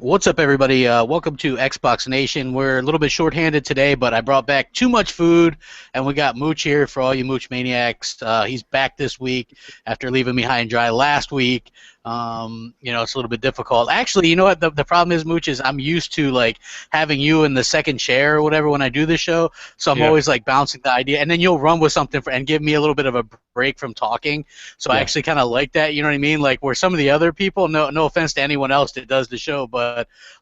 What's up, everybody? Welcome to Xbox Nation. We're a little bit short-handed today, but I brought back too much food, and we got Mooch here for all you Mooch maniacs. He's back this week after leaving me high and dry last week. It's a little bit difficult. Actually, you know what? The problem is, Mooch, is I'm used to like having you in the second chair or whatever when I do the show, so I'm always like bouncing the idea, and then you'll run with something and give me a little bit of a break from talking. So I actually kind of like that. You know what I mean? Like where some of the other people, no offense to anyone else that does the show, but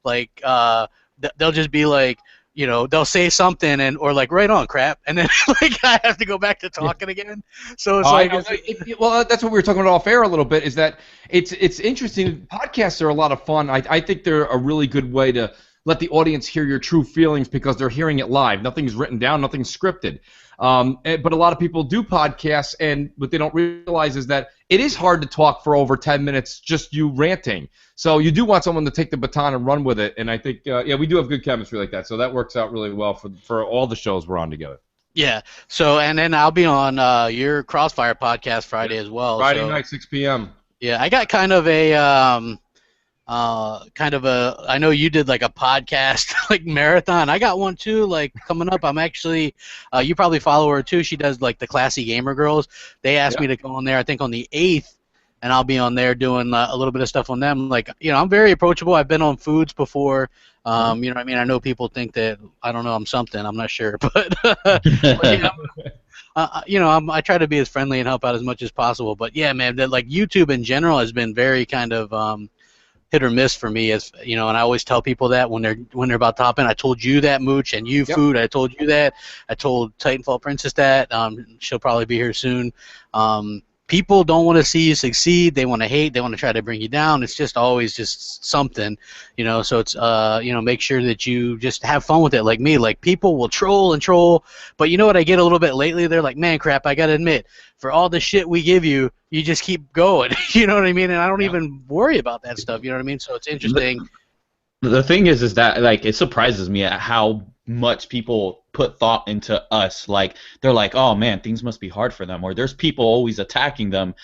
like they'll just be like, they'll say something or like right on crap, and then like I have to go back to talking again. So it's well, that's what we were talking about off air a little bit. Is that it's interesting. Podcasts are a lot of fun. I think they're a really good way to let the audience hear your true feelings because they're hearing it live. Nothing's written down. Nothing's scripted. But a lot of people do podcasts, and what they don't realize is that it is hard to talk for over 10 minutes just you ranting. So you do want someone to take the baton and run with it, and I think, we do have good chemistry like that, so that works out really well for all the shows we're on together. Yeah, so, and then I'll be on your Crossfire podcast Friday as well. Friday night, 6 p.m. Yeah, I got kind of I know you did like a podcast like marathon. I got one too, like coming up. I'm actually you probably follow her too. She does like the Classy Gamer Girls. They asked me to go on there, I think on the 8th, and I'll be on there doing a little bit of stuff on them. Like, I'm very approachable. I've been on foods before. You know what I mean? I know people think that, I don't know, I'm something. I'm not sure, but I try to be as friendly and help out as much as possible. But yeah, man, that like YouTube in general has been very kind of hit or miss for me, as and I always tell people that when they're about to hop in. I told you that, Mooch, and you, Food. I told you that. I told Titanfall Princess that. She'll probably be here soon. People don't want to see you succeed. They want to hate. They want to try to bring you down. It's just always just something, So it's make sure that you just have fun with it. Like me, like people will troll and troll, but you know what I get a little bit lately? They're like, man, crap, I gotta admit, for all the shit we give you, you just keep going. You know what I mean? And I don't even worry about that stuff. You know what I mean? So it's interesting. The thing is that like it surprises me at how much people put thought into us. Like they're like, oh man, things must be hard for them, or there's people always attacking them.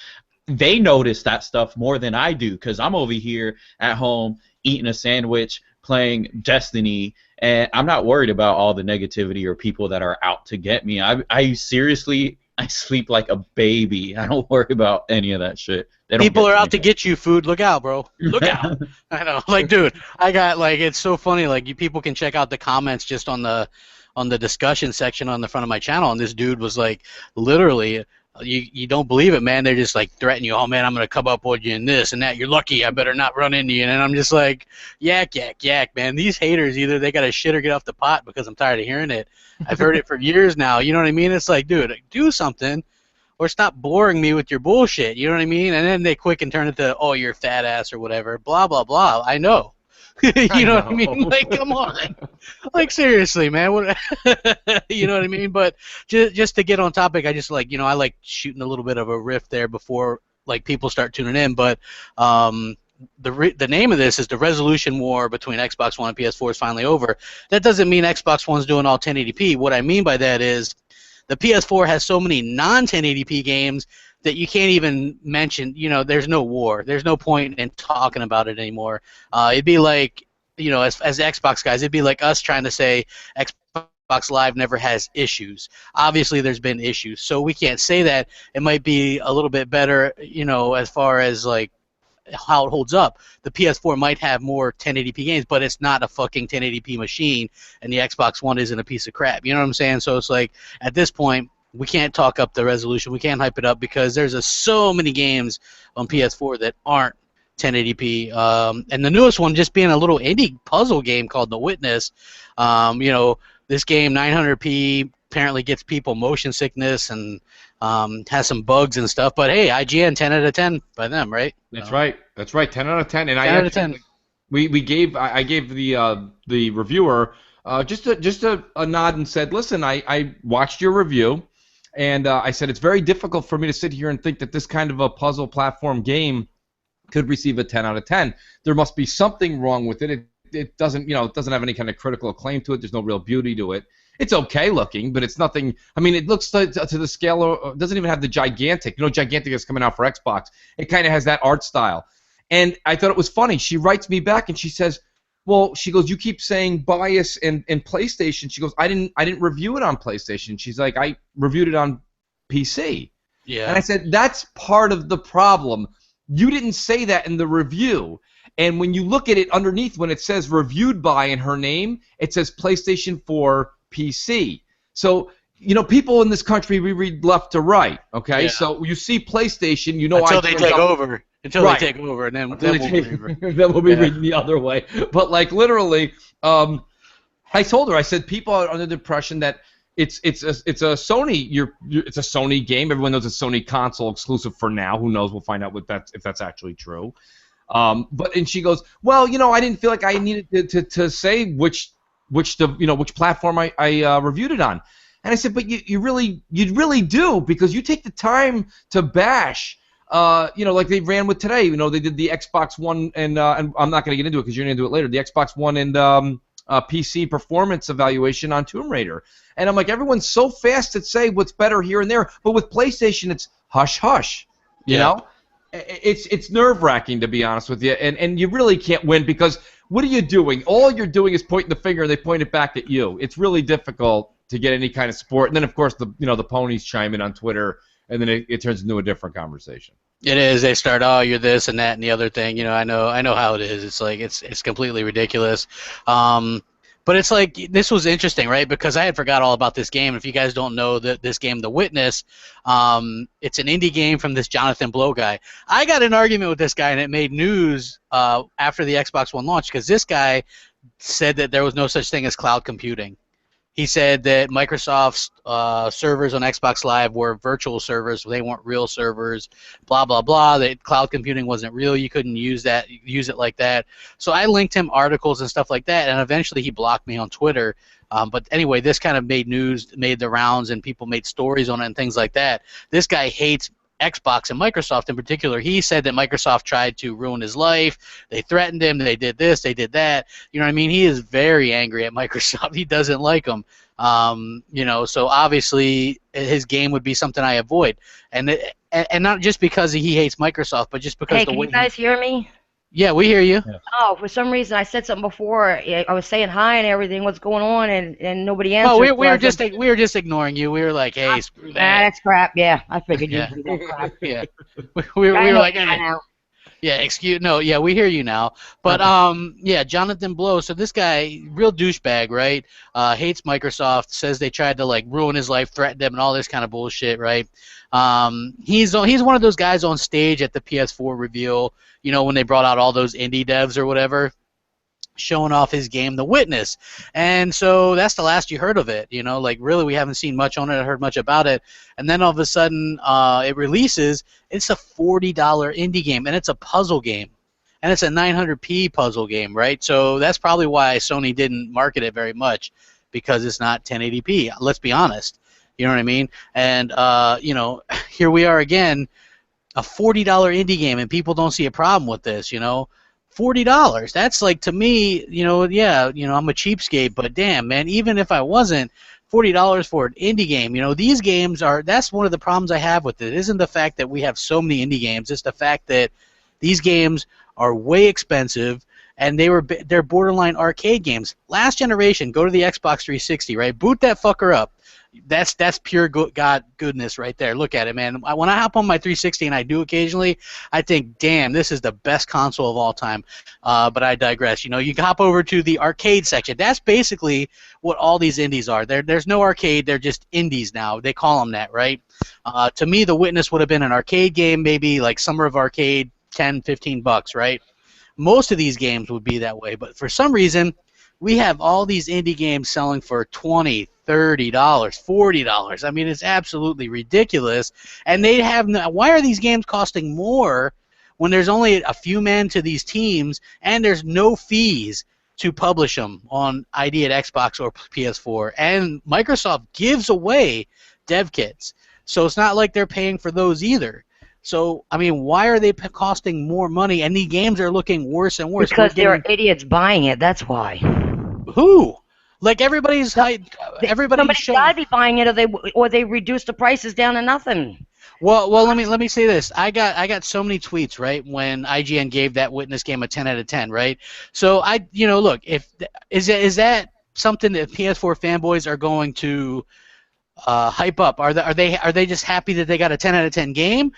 They notice that stuff more than I do because I'm over here at home eating a sandwich, playing Destiny, and I'm not worried about all the negativity or people that are out to get me. I seriously, I sleep like a baby. I don't worry about any of that shit. People are out to get you, Food. Look out, bro. Look out. I know. Like, dude, I got, like, it's so funny. Like, people can check out the comments just on the discussion section on the front of my channel, and this dude was, like, literally, you don't believe it, man. They're just, like, threatening you. Oh, man, I'm going to come up with you in this and that. You're lucky. I better not run into you. And I'm just like, yak, man. These haters, either they got to shit or get off the pot because I'm tired of hearing it. I've heard it for years now. You know what I mean? It's like, dude, do something. Or stop boring me with your bullshit, you know what I mean? And then they quick and turn it to, oh, you're a fat ass or whatever, blah, blah, blah. I know. You know what I mean? Like, come on. Like, seriously, man. What? You know what I mean? But just to get on topic, I just like, I like shooting a little bit of a riff there before, like, people start tuning in. But the name of this is the resolution war between Xbox One and PS4 is finally over. That doesn't mean Xbox One's doing all 1080p. What I mean by that is, the PS4 has so many non-1080p games that you can't even mention, there's no war. There's no point in talking about it anymore. It'd be like, as Xbox guys, it'd be like us trying to say Xbox Live never has issues. Obviously, there's been issues, so we can't say that. It might be a little bit better, as far as, like, how it holds up. The PS4 might have more 1080p games, but it's not a fucking 1080p machine, and the Xbox One isn't a piece of crap. You know what I'm saying? So it's like, at this point, we can't talk up the resolution. We can't hype it up because there's so many games on PS4 that aren't 1080p. And the newest one just being a little indie puzzle game called The Witness. This game, 900p, apparently gets people motion sickness and has some bugs and stuff, but hey, IGN 10 out of 10 by them, right? That's right. 10 out of 10. And 10 out of 10. I gave the reviewer just a nod and said, listen, I watched your review, and I said it's very difficult for me to sit here and think that this kind of a puzzle platform game could receive a 10 out of 10. There must be something wrong with it. It doesn't have any kind of critical acclaim to it. There's no real beauty to it. It's okay looking, but it's nothing. I mean, it looks to the scale of, doesn't even have the gigantic. Gigantic is coming out for Xbox. It kind of has that art style. And I thought it was funny. She writes me back and she says, well, she goes, you keep saying bias in PlayStation. She goes, I didn't review it on PlayStation. She's like, I reviewed it on PC. Yeah. And I said, that's part of the problem. You didn't say that in the review. And when you look at it underneath, when it says reviewed by in her name, it says PlayStation 4 PC. So, you know, people in this country, we read left to right, okay? Yeah. So you see PlayStation, you know, until they take over. Until Right. they take over, and then then we'll be reading the other way. But, like, literally, I told her, I said, people are under the impression that it's a Sony it's a Sony game. Everyone knows it's a Sony console exclusive for now. Who knows? We'll find out if that's actually true. And she goes, well, you know, I didn't feel like I needed to say which platform I reviewed it on. And I said, but you really do, because you take the time to bash. Like they ran with today. You know, they did the Xbox One and I'm not going to get into it because you're going to do it later. The Xbox One and PC performance evaluation on Tomb Raider. And I'm like, everyone's so fast to say what's better here and there, but with PlayStation, it's hush hush. You know, it's nerve-wracking, to be honest with you, and you really can't win, because what are you doing? All you're doing is pointing the finger, and they point it back at you. It's really difficult to get any kind of support. And then, of course, the ponies chime in on Twitter, and then it turns into a different conversation. It is. They start, oh, you're this and that and the other thing. You know, I know how it is. It's like it's completely ridiculous. But it's like, this was interesting, right? Because I had forgot all about this game. If you guys don't know this game, The Witness, it's an indie game from this Jonathan Blow guy. I got an argument with this guy, and it made news after the Xbox One launch, because this guy said that there was no such thing as cloud computing. He said that Microsoft's servers on Xbox Live were virtual servers. They weren't real servers, blah, blah, blah. That cloud computing wasn't real. You couldn't use it like that. So I linked him articles and stuff like that, and eventually he blocked me on Twitter. But anyway, this kind of made the rounds, and people made stories on it and things like that. This guy hates Xbox and Microsoft in particular. He said that Microsoft tried to ruin his life. They threatened him. They did this. They did that. You know what I mean? He is very angry at Microsoft. He doesn't like them. So obviously his game would be something I avoid, and not just because he hates Microsoft, but just because Hey, can you guys hear me? Yeah, we hear you. Yeah. Oh, for some reason I said something before. I was saying hi and everything. What's going on? And nobody answered. Oh, we were just ignoring you. We were like, hey, screw that. That's crap. Yeah, I figured Yeah. you'd do that crap. Yeah, we were like, hey. Yeah, we hear you now. But Jonathan Blow. So this guy, real douchebag, right? Hates Microsoft. Says they tried to like ruin his life, threatened him, and all this kind of bullshit, right? He's one of those guys on stage at the PS4 reveal. You know, when they brought out all those indie devs or whatever, showing off his game, The Witness. And so that's the last you heard of it. You know, like really we haven't seen much on it, heard much about it. And then all of a sudden it releases. It's a $40 indie game, and it's a puzzle game. And it's a 900p puzzle game, right? So that's probably why Sony didn't market it very much, because it's not 1080p. Let's be honest. You know what I mean? And, here we are again, a $40 indie game, and people don't see a problem with this, you know? $40. That's like, to me, I'm a cheapskate, but damn, man, even if I wasn't, $40 for an indie game, these games that's one of the problems I have with it. It isn't the fact that we have so many indie games, it's the fact that these games are way expensive, and they're borderline arcade games. Last generation, go to the Xbox 360, right? Boot that fucker up. That's pure God goodness right there. Look at it, man. When I hop on my 360, and I do occasionally, I think, damn, this is the best console of all time. But I digress. You can hop over to the arcade section. That's basically what all these indies are. There's no arcade. They're just indies now. They call them that, right? To me, The Witness would have been an arcade game, maybe like Summer of Arcade, $10, $15, right? Most of these games would be that way. But for some reason, we have all these indie games selling for $20, $30, $40. I mean, it's absolutely ridiculous. And why are these games costing more when there's only a few men to these teams, and there's no fees to publish them on ID at Xbox or PS4? And Microsoft gives away dev kits, so it's not like they're paying for those either. So, I mean, why are they costing more money, and the games are looking worse and worse? Because there are idiots buying it, that's why. Who? Like everybody's Somebody's got to be buying it, or they reduce the prices down to nothing. Well, let me say this. I got so many tweets, right, when IGN gave that Witness game a 10 out of 10, right? So look, if is that something that PS4 fanboys are going to hype up? Are they just happy that they got a 10 out of 10 game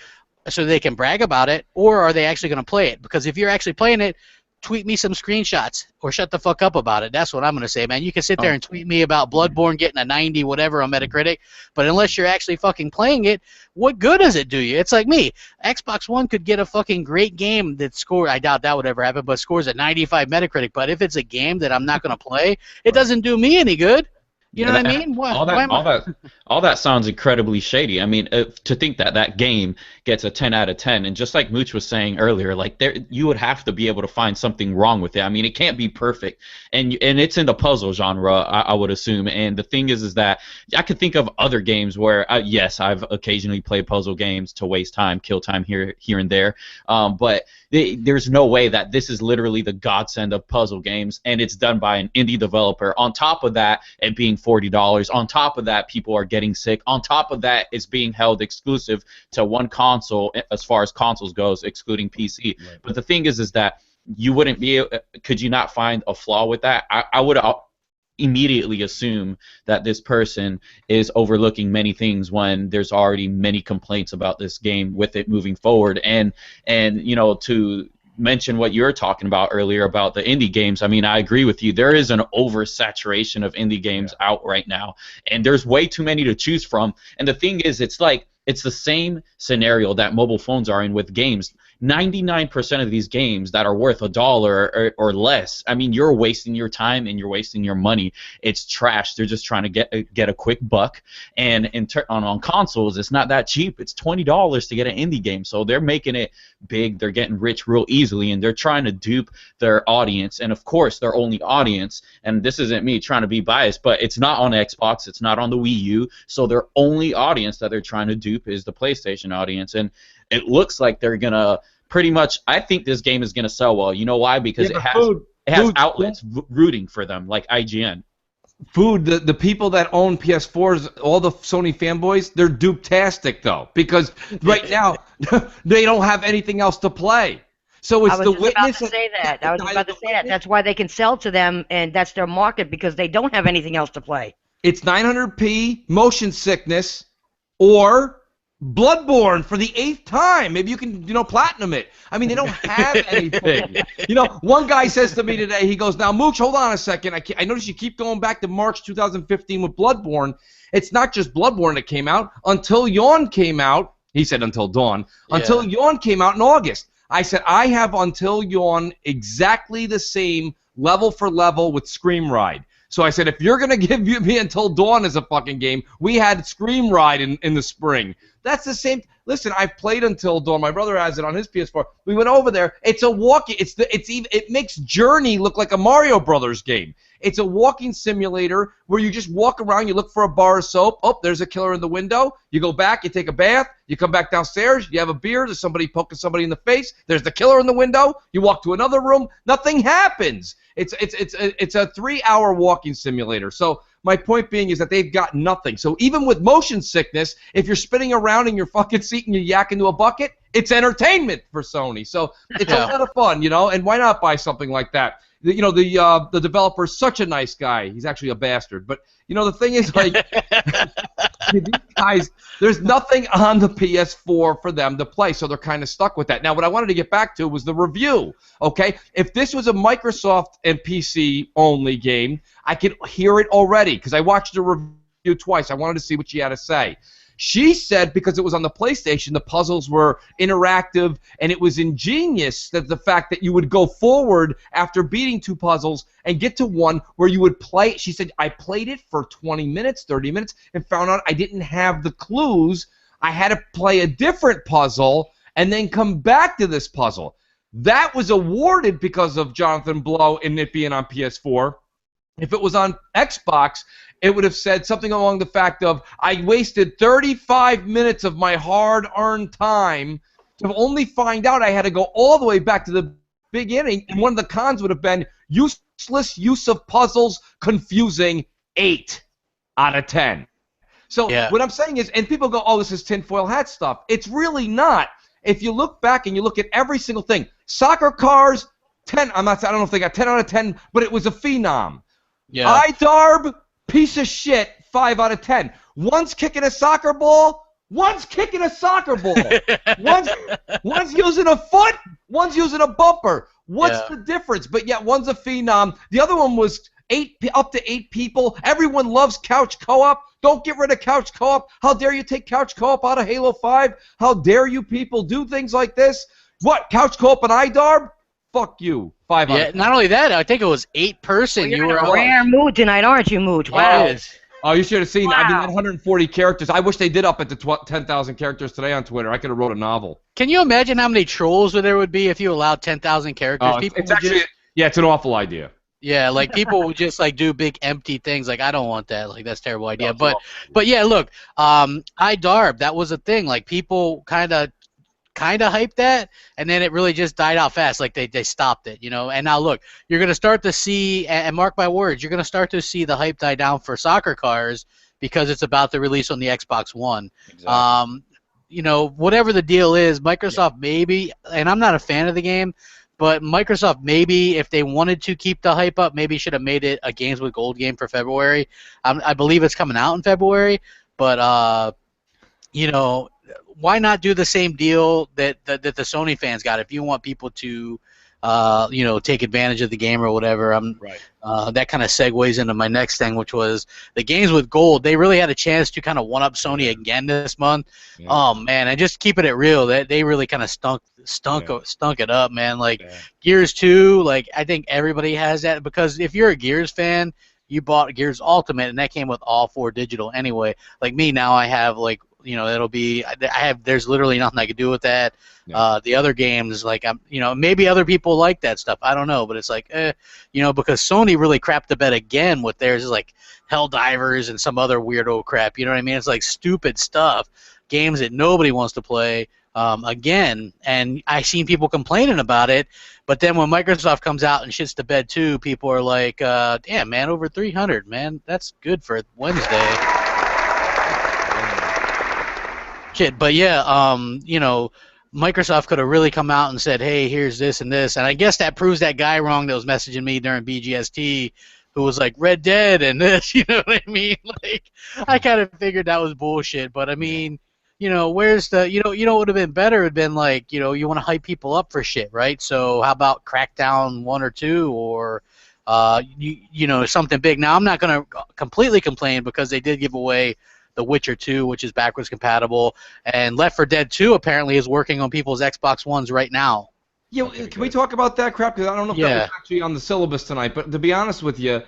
so they can brag about it, or are they actually going to play it? Because if you're actually playing it, tweet me some screenshots or shut the fuck up about it. That's what I'm going to say, man. You can sit there and tweet me about Bloodborne getting a 90 whatever on Metacritic, but unless you're actually fucking playing it, what good does it do you? It's like me. Xbox One could get a fucking great game that scores, I doubt that would ever happen, but scores at 95 Metacritic, but if it's a game that I'm not going to play, it doesn't do me any good. You know what I mean? All that sounds incredibly shady. I mean, to think that that game gets a 10 out of 10, and just like Mooch was saying earlier, like you would have to be able to find something wrong with it. I mean, it can't be perfect, and it's in the puzzle genre, I would assume. And the thing is that I could think of other games where, yes, I've occasionally played puzzle games to waste time, kill time here and there, but there's no way that this is literally the godsend of puzzle games, and it's done by an indie developer. On top of that, it being $40. On top of that, people are getting sick. On top of that, it's being held exclusive to one console, as far as consoles goes, excluding PC. Right. But the thing is that you wouldn't be able, could you not find a flaw with that? I would immediately assume that this person is overlooking many things when there's already many complaints about this game with it moving forward. And to mention what you were talking about earlier about the indie games, I mean, I agree with you. There is an oversaturation of indie games out right now, and there's way too many to choose from. And the thing is, it's the same scenario that mobile phones are in with games. 99% of these games that are worth $1 or less, I mean, you're wasting your time and you're wasting your money. It's trash. They're just trying to get a quick buck. And on consoles, it's not that cheap. It's $20 to get an indie game. So they're making it big. They're getting rich real easily, and they're trying to dupe their audience. And of course, their only audience, and this isn't me trying to be biased, but it's not on Xbox. It's not on the Wii U. So their only audience that they're trying to dupe is the PlayStation audience. And it looks like they're going to pretty much, I think this game is going to sell well. You know why? Because it has outlets rooting for them, like IGN. The people that own PS4s, all the Sony fanboys, they're dupe-tastic, though. Because right now, they don't have anything else to play. So it's the Witness. I was just about to say that. That's why they can sell to them, and that's their market, because they don't have anything else to play. It's 900p, motion sickness, or Bloodborne for the 8th time. Maybe you can, platinum it. I mean, they don't have anything. One guy says to me today, he goes, "Now, Mooch, hold on a second. I notice you keep going back to March 2015 with Bloodborne. It's not just Bloodborne that came out. Until Dawn came out." He said Until Dawn. Yeah. Until Dawn came out in August. I said, I have Until Dawn exactly the same level for level with Scream Ride. So I said, if you're going to give me Until Dawn as a fucking game, we had Scream Ride in the spring. That's the same. Listen, I've played Until Dawn. My brother has it on his PS4. We went over there. It's a walking. It makes Journey look like a Mario Brothers game. It's a walking simulator where you just walk around. You look for a bar of soap. Oh, there's a killer in the window. You go back. You take a bath. You come back downstairs. You have a beer. There's somebody poking somebody in the face. There's the killer in the window. You walk to another room. Nothing happens. It's a 3-hour walking simulator. So my point being is that they've got nothing. So even with motion sickness, if you're spinning around in your fucking seat and you yak into a bucket, it's entertainment for Sony. So it's a lot of fun, and why not buy something like that? The developer's such a nice guy. He's actually a bastard. But, the thing is, like, these guys, there's nothing on the PS4 for them to play, so they're kind of stuck with that. Now, what I wanted to get back to was the review, okay? If this was a Microsoft and PC-only game, I could hear it already, because I watched the review twice. I wanted to see what she had to say. She said because it was on the PlayStation, the puzzles were interactive, and it was ingenious that the fact that you would go forward after beating 2 puzzles and get to one where you would play. She said, I played it for 20 minutes, 30 minutes, and found out I didn't have the clues. I had to play a different puzzle and then come back to this puzzle. That was awarded because of Jonathan Blow and it being on PS4. If it was on Xbox, it would have said something along the fact of, I wasted 35 minutes of my hard-earned time to only find out I had to go all the way back to the beginning, and one of the cons would have been useless use of puzzles, confusing, 8 out of 10. So Yeah. what I'm saying is, and people go, oh, this is tinfoil hat stuff. It's really not. If you look back and you look at every single thing, soccer cars, 10. I don't know if they got 10 out of 10, but it was a phenom. Yeah. iDarb, piece of shit, 5 out of 10. One's kicking a soccer ball. One's kicking a soccer ball. one's using a foot. One's using a bumper. What's the difference? But yet one's a phenom. The other one was up to 8 people. Everyone loves couch co-op. Don't get rid of couch co-op. How dare you take couch co-op out of Halo 5? How dare you people do things like this? What, couch co-op and iDarb? Fuck you. 5 out of 10. Not only that, I think it was 8-person. Well, you're you in were a rare mood tonight, aren't you, Mooch? Wow. Yes. Oh, you should have seen. I mean, Wow. that 140 characters. I wish they did up at the 10,000 characters today on Twitter. I could have wrote a novel. Can you imagine how many trolls there would be if you allowed 10,000 characters? Oh, People it's would actually, just, yeah, it's an awful idea. yeah, like people would just like do big empty things. Like I don't want that. Like that's a terrible idea. No, it's But yeah, look, iDarb, that was a thing. Like people kind of hyped that, and then it really just died out fast. Like they stopped it, you know. And now look, you're gonna start to see, and mark my words, you're gonna start to see the hype die down for soccer cars because it's about to release on the Xbox One. Exactly. You know, whatever the deal is, Microsoft maybe, and I'm not a fan of the game, but Microsoft maybe, if they wanted to keep the hype up, maybe should have made it a Games with Gold game for February. I believe it's coming out in February, but you know, why not do the same deal that the Sony fans got? If you want people to, you know, take advantage of the game or whatever, Right. that kind of segues into my next thing, which was the Games with Gold. They really had a chance to kind of one up Sony again this month. Yeah. Oh man, and just keeping it real, they really kind of stunk it up, man. Like Gears 2, like I think everybody has that, because if you're a Gears fan, you bought Gears Ultimate, and that came with all 4 digital anyway. Like me now, I have like, you know, it'll be, there's literally nothing I could do with that. Yeah. The other games, like, you know, maybe other people like that stuff. I don't know, but it's like, you know, because Sony really crapped the bed again with theirs, like Helldivers and some other weirdo crap. You know what I mean? It's like stupid stuff, games that nobody wants to play. Again, and I've seen people complaining about it, but then when Microsoft comes out and shits the bed too, people are like, damn, man, over 300, man, that's good for Wednesday. Shit, but yeah, you know, Microsoft could have really come out and said, hey, here's this and this, and I guess that proves that guy wrong that was messaging me during BGST, who was like Red Dead and this, you know what I mean? Like, I kind of figured that was bullshit, but I mean, you know, where's the, you know what would have been better? It would have been like, you know, you want to hype people up for shit, right? So how about Crackdown 1 or 2, or, you know, something big. Now, I'm not going to completely complain, because they did give away The Witcher 2, which is backwards compatible, and Left 4 Dead 2 apparently is working on people's Xbox Ones right now. Yeah, can we talk about that crap? Because I don't know if that was actually on the syllabus tonight, but to be honest with you,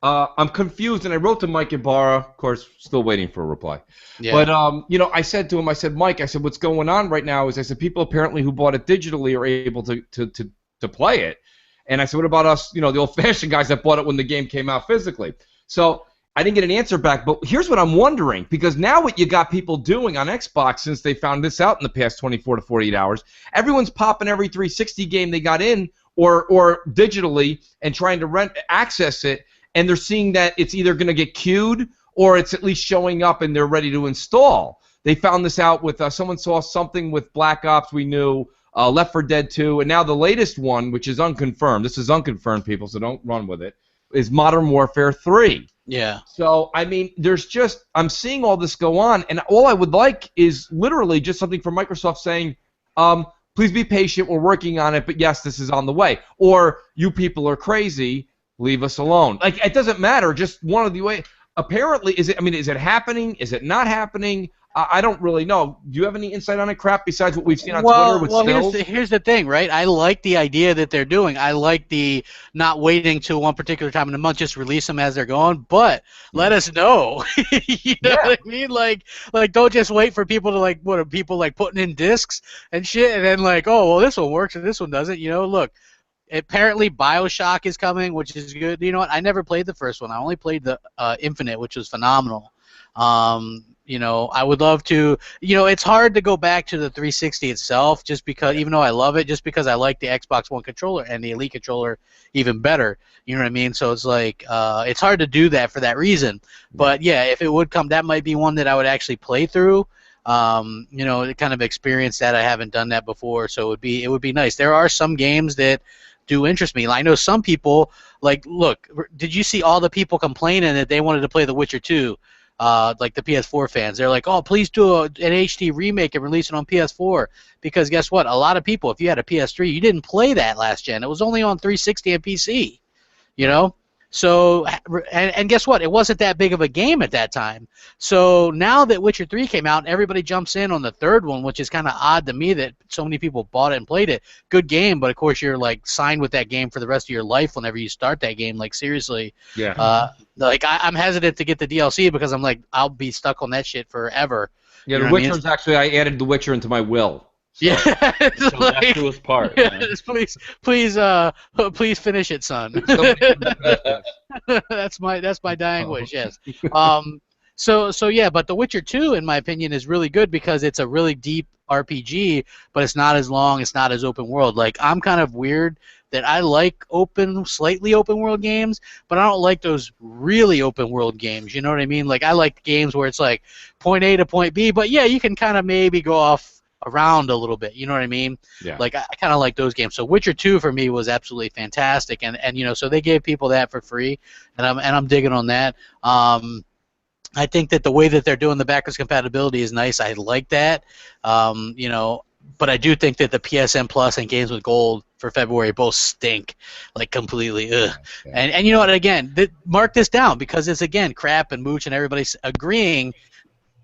I'm confused, and I wrote to Mike Ibarra, of course, still waiting for a reply. Yeah. But, you know, I said to him, I said, Mike, I said, what's going on right now is, I said, people apparently who bought it digitally are able to play it. And I said, what about us, you know, the old-fashioned guys that bought it when the game came out physically? So I didn't get an answer back, but here's what I'm wondering, because now what you got people doing on Xbox, since they found this out in the past 24 to 48 hours, everyone's popping every 360 game they got in or digitally and trying to access it, and they're seeing that it's either going to get queued or it's at least showing up and they're ready to install. They found this out with, someone saw something with Black Ops, we knew, Left 4 Dead 2, and now the latest one, which is unconfirmed, this is unconfirmed, people, so don't run with it, is Modern Warfare 3. Yeah. So, I mean, I'm seeing all this go on, and all I would like is literally just something from Microsoft saying, please be patient, we're working on it, but yes, this is on the way. Or, you people are crazy, leave us alone. Like, it doesn't matter, just one of the way. Apparently, is it happening? Is it not happening? I don't really know. Do you have any insight on it, crap, besides what we've seen on Twitter with stills? Here's the thing, right? I like the idea that they're doing. I like the not waiting till one particular time in the month, just release them as they're going, but let us know. You know what I mean? Like don't just wait for people to, like, what are people, like, putting in discs and shit, and then, like, oh, well, this one works and this one doesn't. You know, look, apparently BioShock is coming, which is good. You know what? I never played the first one. I only played the Infinite, which was phenomenal. You know, I would love to. You know, it's hard to go back to the 360 itself, just because, even though I love it, just because I like the Xbox One controller and the Elite controller even better. You know what I mean? So it's like it's hard to do that for that reason. But yeah, if it would come, that might be one that I would actually play through. You know, to kind of experience that. I haven't done that before, so it would be nice. There are some games that do interest me. I know some people, like, look, did you see all the people complaining that they wanted to play The Witcher 2? Like the PS4 fans, they're like, oh, please do an HD remake and release it on PS4. Because guess what? A lot of people, if you had a PS3, you didn't play that last gen. It was only on 360 and PC. You know? So, and guess what? It wasn't that big of a game at that time. So now that Witcher 3 came out, everybody jumps in on the third one, which is kind of odd to me that so many people bought it and played it. Good game, but of course you're like signed with that game for the rest of your life whenever you start that game. Like, seriously. Yeah. Like I'm hesitant to get the DLC because I'm like, I'll be stuck on that shit forever. Yeah, You know The what I mean? Witcher's actually, I added The Witcher into my will. So. Yeah, it's So like, that's was part. Man. please finish it, son. that's my dying wish. Yes. So yeah, but The Witcher 2, in my opinion, is really good because it's a really deep RPG, but it's not as long, it's not as open world. Like, I'm kind of weird that I like slightly open world games, but I don't like those really open world games. You know what I mean? Like, I like games where it's like point A to point B, but yeah, you can kind of maybe go off around a little bit, you know what I mean? Yeah. Like, I kind of like those games. So Witcher 2 for me was absolutely fantastic, and you know, so they gave people that for free, and I'm digging on that. I think that the way that they're doing the backwards compatibility is nice. I like that. You know, but I do think that the PSN Plus and Games with Gold for February both stink, like, completely. Ugh. Yeah. And you know what? Again, mark this down, because it's, again, Crap and Mooch and everybody's agreeing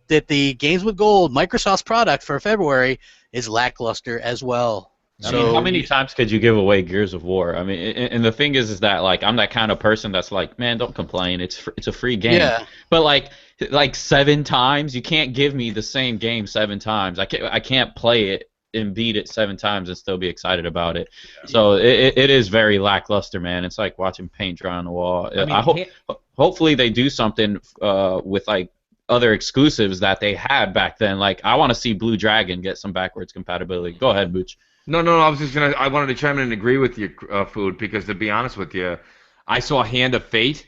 that the Games with Gold, Microsoft's product for February, is lackluster as well. I mean, how many times could you give away Gears of War? I mean, and the thing is that, like, I'm that kind of person that's like, man, don't complain. It's a free game. Yeah. But like 7 times, you can't give me the same game 7 times. I can't play it and beat it 7 times and still be excited about it. Yeah. So it is very lackluster, man. It's like watching paint dry on the wall. I mean, hopefully they do something with, like, other exclusives that they had back then. Like, I want to see Blue Dragon get some backwards compatibility. Go ahead, Booch. No, I wanted to chime in and agree with you, Food, because to be honest with you, I saw Hand of Fate.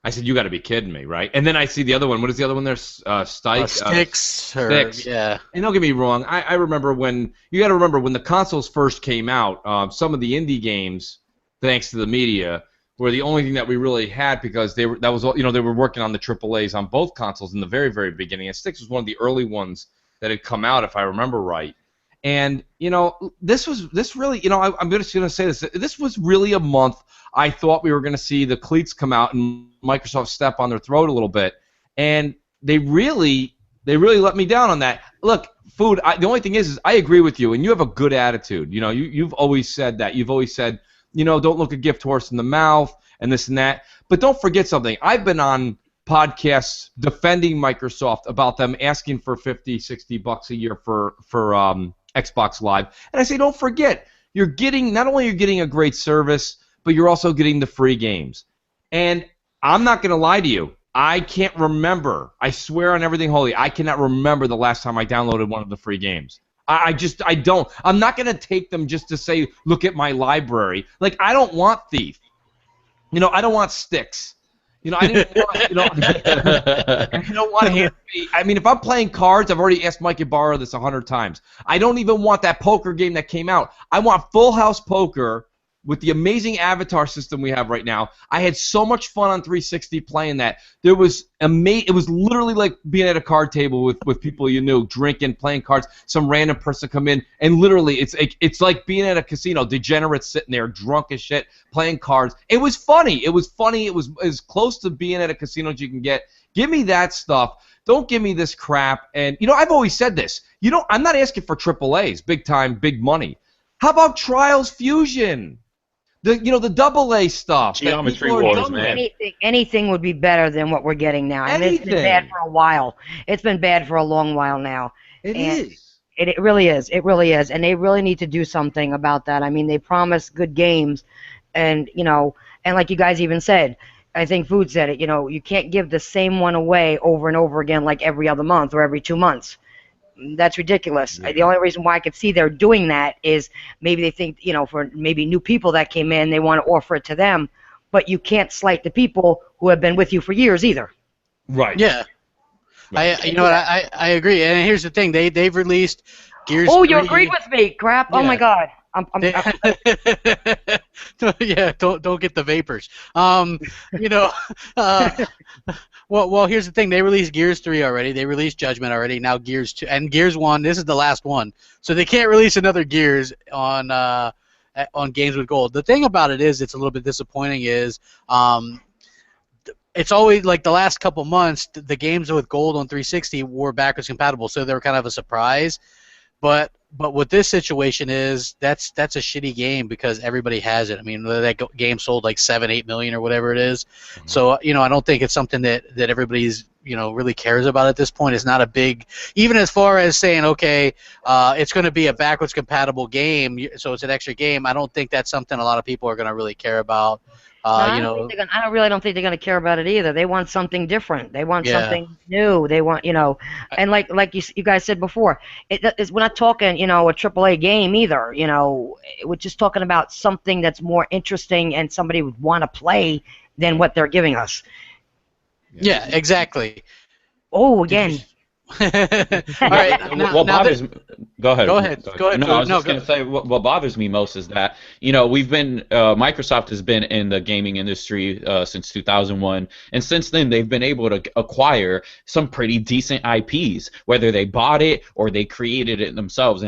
I said, you got to be kidding me, right? And then I see the other one. What is the other one there? Styx. Styx. Yeah. And don't get me wrong. I remember when the consoles first came out. Some of the indie games, thanks to the media, were the only thing that we really had, because they were working on the AAAs on both consoles in the very, very beginning. And Styx was one of the early ones that had come out, if I remember right. And, you know, this really, you know, I'm just going to say this. This was really a month I thought we were going to see the cleats come out and Microsoft step on their throat a little bit. And they really let me down on that. Look, Food, the only thing is I agree with you, and you have a good attitude. You know, you've always said that. You've always said, you know, don't look a gift horse in the mouth and this and that. But don't forget something. I've been on podcasts defending Microsoft about them asking for $50, $60 a year for Xbox Live, and I say, don't forget, not only you're getting a great service, but you're also getting the free games. And I'm not going to lie to you, I can't remember. I swear on everything holy, I cannot remember the last time I downloaded one of the free games. I don't. I'm not going to take them just to say, look at my library. Like, I don't want Thief. You know, I don't want Styx. You know, I didn't want, you know, I don't want to. I mean, if I'm playing cards, I've already asked Mike to borrow this 100 times. I don't even want that poker game that came out. I want Full House Poker with the amazing avatar system we have right now. I had so much fun on 360 playing that. It was literally like being at a card table with people you knew, drinking, playing cards. Some random person come in, and literally it's like being at a casino. Degenerates sitting there, drunk as shit, playing cards. It was funny. It was as close to being at a casino as you can get. Give me that stuff. Don't give me this crap. And, you know, I've always said this. I'm not asking for AAAs, big time, big money. How about Trials Fusion? The AA stuff. Geometry Wars, man. Anything would be better than what we're getting now. I mean, it's been bad for a while. It's been bad for a long while now. It is. It really is. It really is. And they really need to do something about that. I mean, they promise good games, and, you know, and like you guys even said, I think Food said it. You can't give the same one away over and over again like every other month or every 2 months. That's ridiculous. Yeah. The only reason why I could see they're doing that is maybe they think, for maybe new people that came in, they want to offer it to them. But you can't slight the people who have been with you for years either. Right. Yeah. Right. You know what? I agree. And here's the thing: they've released Gears. Oh, you 3. agreed with me, crap! Oh my Yeah. God. Yeah, don't get the vapors. You know, well, here's the thing: they released Gears 3 already. They released Judgment already. Now Gears 2 and Gears 1. This is the last one, so they can't release another Gears on Games with Gold. The thing about it is, it's a little bit disappointing. It's always like the last couple months, the games with Gold on 360 were backwards compatible, so they were kind of a surprise. But what this situation is, that's a shitty game because everybody has it. I mean, that game sold like 7-8 million or whatever it is. Mm-hmm. So I don't think it's something that everybody's really cares about at this point. It's not a big, even as far as saying okay, it's going to be a backwards compatible game, so it's an extra game. I don't think that's something a lot of people are going to really care about. I really don't think they're going to care about it either. They want something different. They want something new. They want, and like you guys said before, we're not talking, a AAA game either. We're just talking about something that's more interesting and somebody would want to play than what they're giving us. Yeah, exactly. Oh, again. All right. What bothers me? Go ahead. Go ahead. No, I was just going to say what bothers me most is that we've been Microsoft has been in the gaming industry since 2001, and since then they've been able to acquire some pretty decent IPs, whether they bought it or they created it themselves,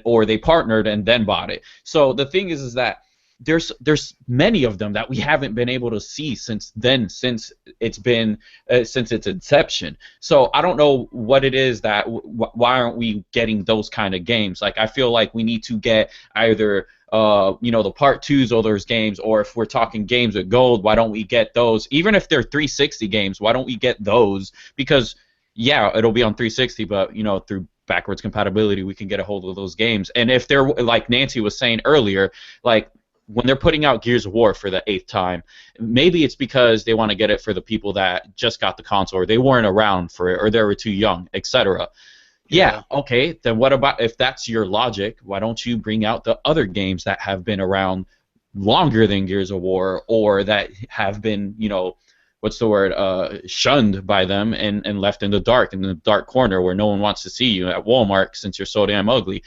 or they partnered and then bought it. So the thing is that there's many of them that we haven't been able to see since it's been since its inception. So I don't know what it is that why aren't we getting those kind of games? Like I feel like we need to get either the part 2s of those games, or if we're talking games with Gold, why don't we get those? Even if they're 360 games, why don't we get those? Because yeah, it'll be on 360, but through backwards compatibility we can get a hold of those games. And if they're like Nancy was saying earlier, like when they're putting out Gears of War for the 8th time, maybe it's because they want to get it for the people that just got the console, or they weren't around for it, or they were too young, etc. Yeah, okay, then what about, if that's your logic, why don't you bring out the other games that have been around longer than Gears of War, or that have been, shunned by them and left in the dark corner where no one wants to see you at Walmart since you're so damn ugly.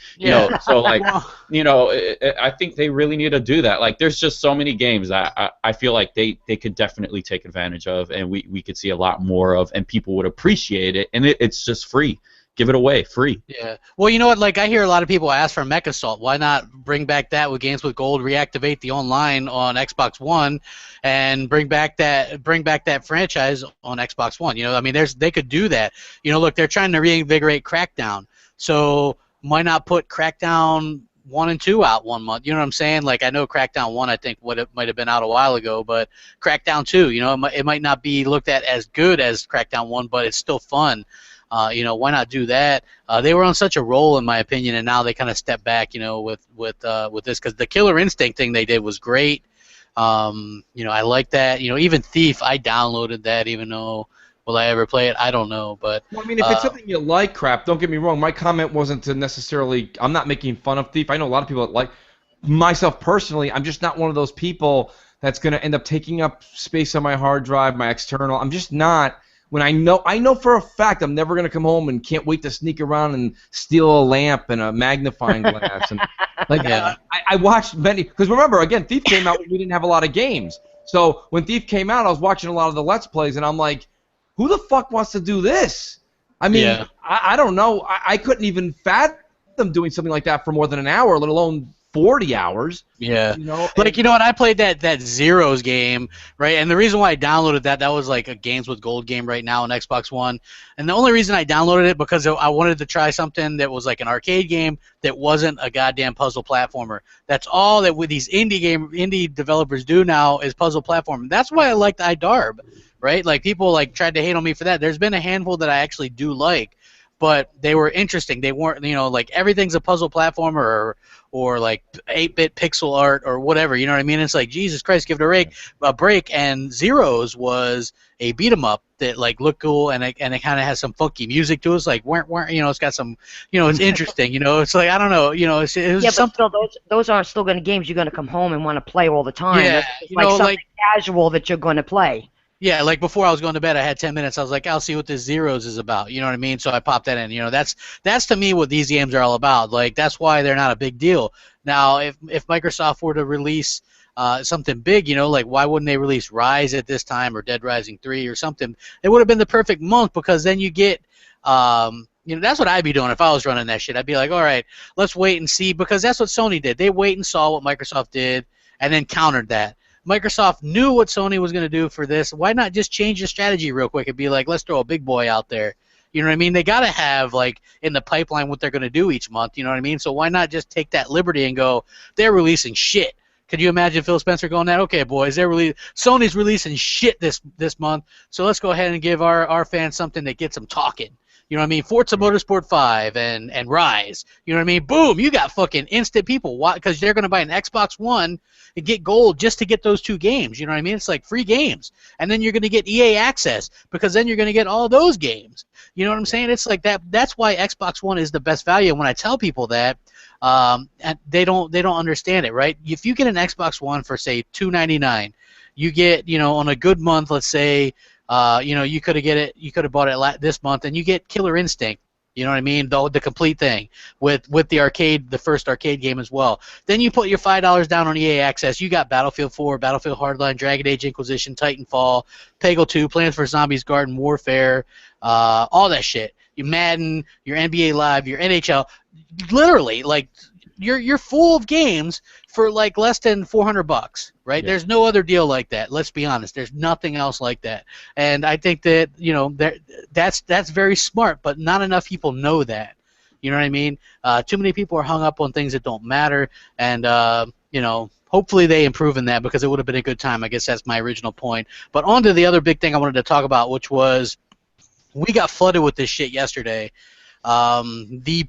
So like, I think they really need to do that. Like, there's just so many games that I feel like they could definitely take advantage of, and we could see a lot more of, and people would appreciate it, and it's just free. Give it away, free. Yeah. Well, you know what? Like, I hear a lot of people ask for Mech Assault. Why not bring back that with Games with Gold, reactivate the online on Xbox One, and bring back that franchise on Xbox One? I mean, they could do that. Look, they're trying to reinvigorate Crackdown. So why not put Crackdown 1 and 2 out one month? You know what I'm saying? Like, I know Crackdown 1, I think it might have been out a while ago, but Crackdown 2, it might not be looked at as good as Crackdown 1, but it's still fun. Why not do that? They were on such a roll, in my opinion, and now they kind of step back, with this, because the Killer Instinct thing they did was great. I like that. Even Thief, I downloaded that, even though will I ever play it? I don't know, but well, I mean, if it's something you like, crap. Don't get me wrong. My comment wasn't to necessarily. I'm not making fun of Thief. I know a lot of people that like. Myself personally, I'm just not one of those people that's going to end up taking up space on my hard drive, my external. I'm just not. When I know for a fact I'm never going to come home and can't wait to sneak around and steal a lamp and a magnifying glass. And I watched many, because remember, again, Thief came out when we didn't have a lot of games. So when Thief came out, I was watching a lot of the Let's Plays, and I'm like, who the fuck wants to do this? I mean, I don't know. I couldn't even fathom doing something like that for more than an hour, let alone 40 hours. Yeah. What? I played that Zeros game, right? And the reason why I downloaded that was like a Games with Gold game right now on Xbox One. And the only reason I downloaded it because I wanted to try something that was like an arcade game that wasn't a goddamn puzzle platformer. That's all that with these indie developers do now is puzzle platform. That's why I liked iDarb, right? Like, people like tried to hate on me for that. There's been a handful that I actually do like. but they were interesting. They weren't, you know, like everything's a puzzle platformer or like 8-bit pixel art or whatever. You know what I mean? It's like, Jesus Christ, give it a break. And Zeros was a beat 'em up that like looked cool, and it kind of has some funky music to it. It's like, you know, it's got some, you know, it's interesting. You know, it's like, I don't know, you know, it was Yeah, but something. still, those aren't still going to games you're going to come home and want to play all the time. Yeah, It's you like know, something like casual that you're going to play. yeah, like before I was going to bed, I had 10 minutes. I was like, I'll see what this Zeros is about. You know what I mean? So I popped that in. You know, that's to me what these games are all about. Like that's why they're not a big deal. Now, if Microsoft were to release something big, you know, like why wouldn't they release Rise at this time or Dead Rising 3 or something? It would have been the perfect month because then you get, you know, that's what I'd be doing if I was running that shit. I'd be like, all right, let's wait and see, because that's what Sony did. They wait and saw what Microsoft did and then countered that. Microsoft knew what Sony was going to do for this. Why not just change the strategy real quick and be like, let's throw a big boy out there? You know what I mean? They got to have, like, in the pipeline what they're going to do each month. You know what I mean? So why not just take that liberty and go, they're releasing shit. Could you imagine Phil Spencer going that? Okay, boys, Sony's releasing shit this month, so let's go ahead and give our fans something that gets them talking. You know what I mean? Forza Motorsport 5 and Rise. You know what I mean? Boom, you got fucking instant people. Why? Because they're going to buy an Xbox One and get gold just to get those two games. You know what I mean? It's like free games. And then you're going to get EA access because then you're going to get all those games. You know what I'm saying? It's like that. That's why Xbox One is the best value. And when I tell people that, and they don't understand it, right? If you get an Xbox One for, say, $299, you get, you know, on a good month, let's say, you know, you could have bought it this month, and you get Killer Instinct. You know what I mean? The complete thing with the first arcade game as well. Then you put your $5 down on EA Access. You got Battlefield 4, Battlefield Hardline, Dragon Age Inquisition, Titanfall, Peggle 2, Plants vs Zombies, Garden Warfare, all that shit. Your Madden, your NBA Live, your NHL. Literally, like, you're full of games for like less than $400, right? Yeah. There's no other deal like that. Let's be honest. There's nothing else like that. And I think that, you know, that's very smart, but not enough people know that. You know what I mean? Too many people are hung up on things that don't matter, and you know, hopefully they improve in that, because it would have been a good time. I guess that's my original point. But on to the other big thing I wanted to talk about, which was we got flooded with this shit yesterday. The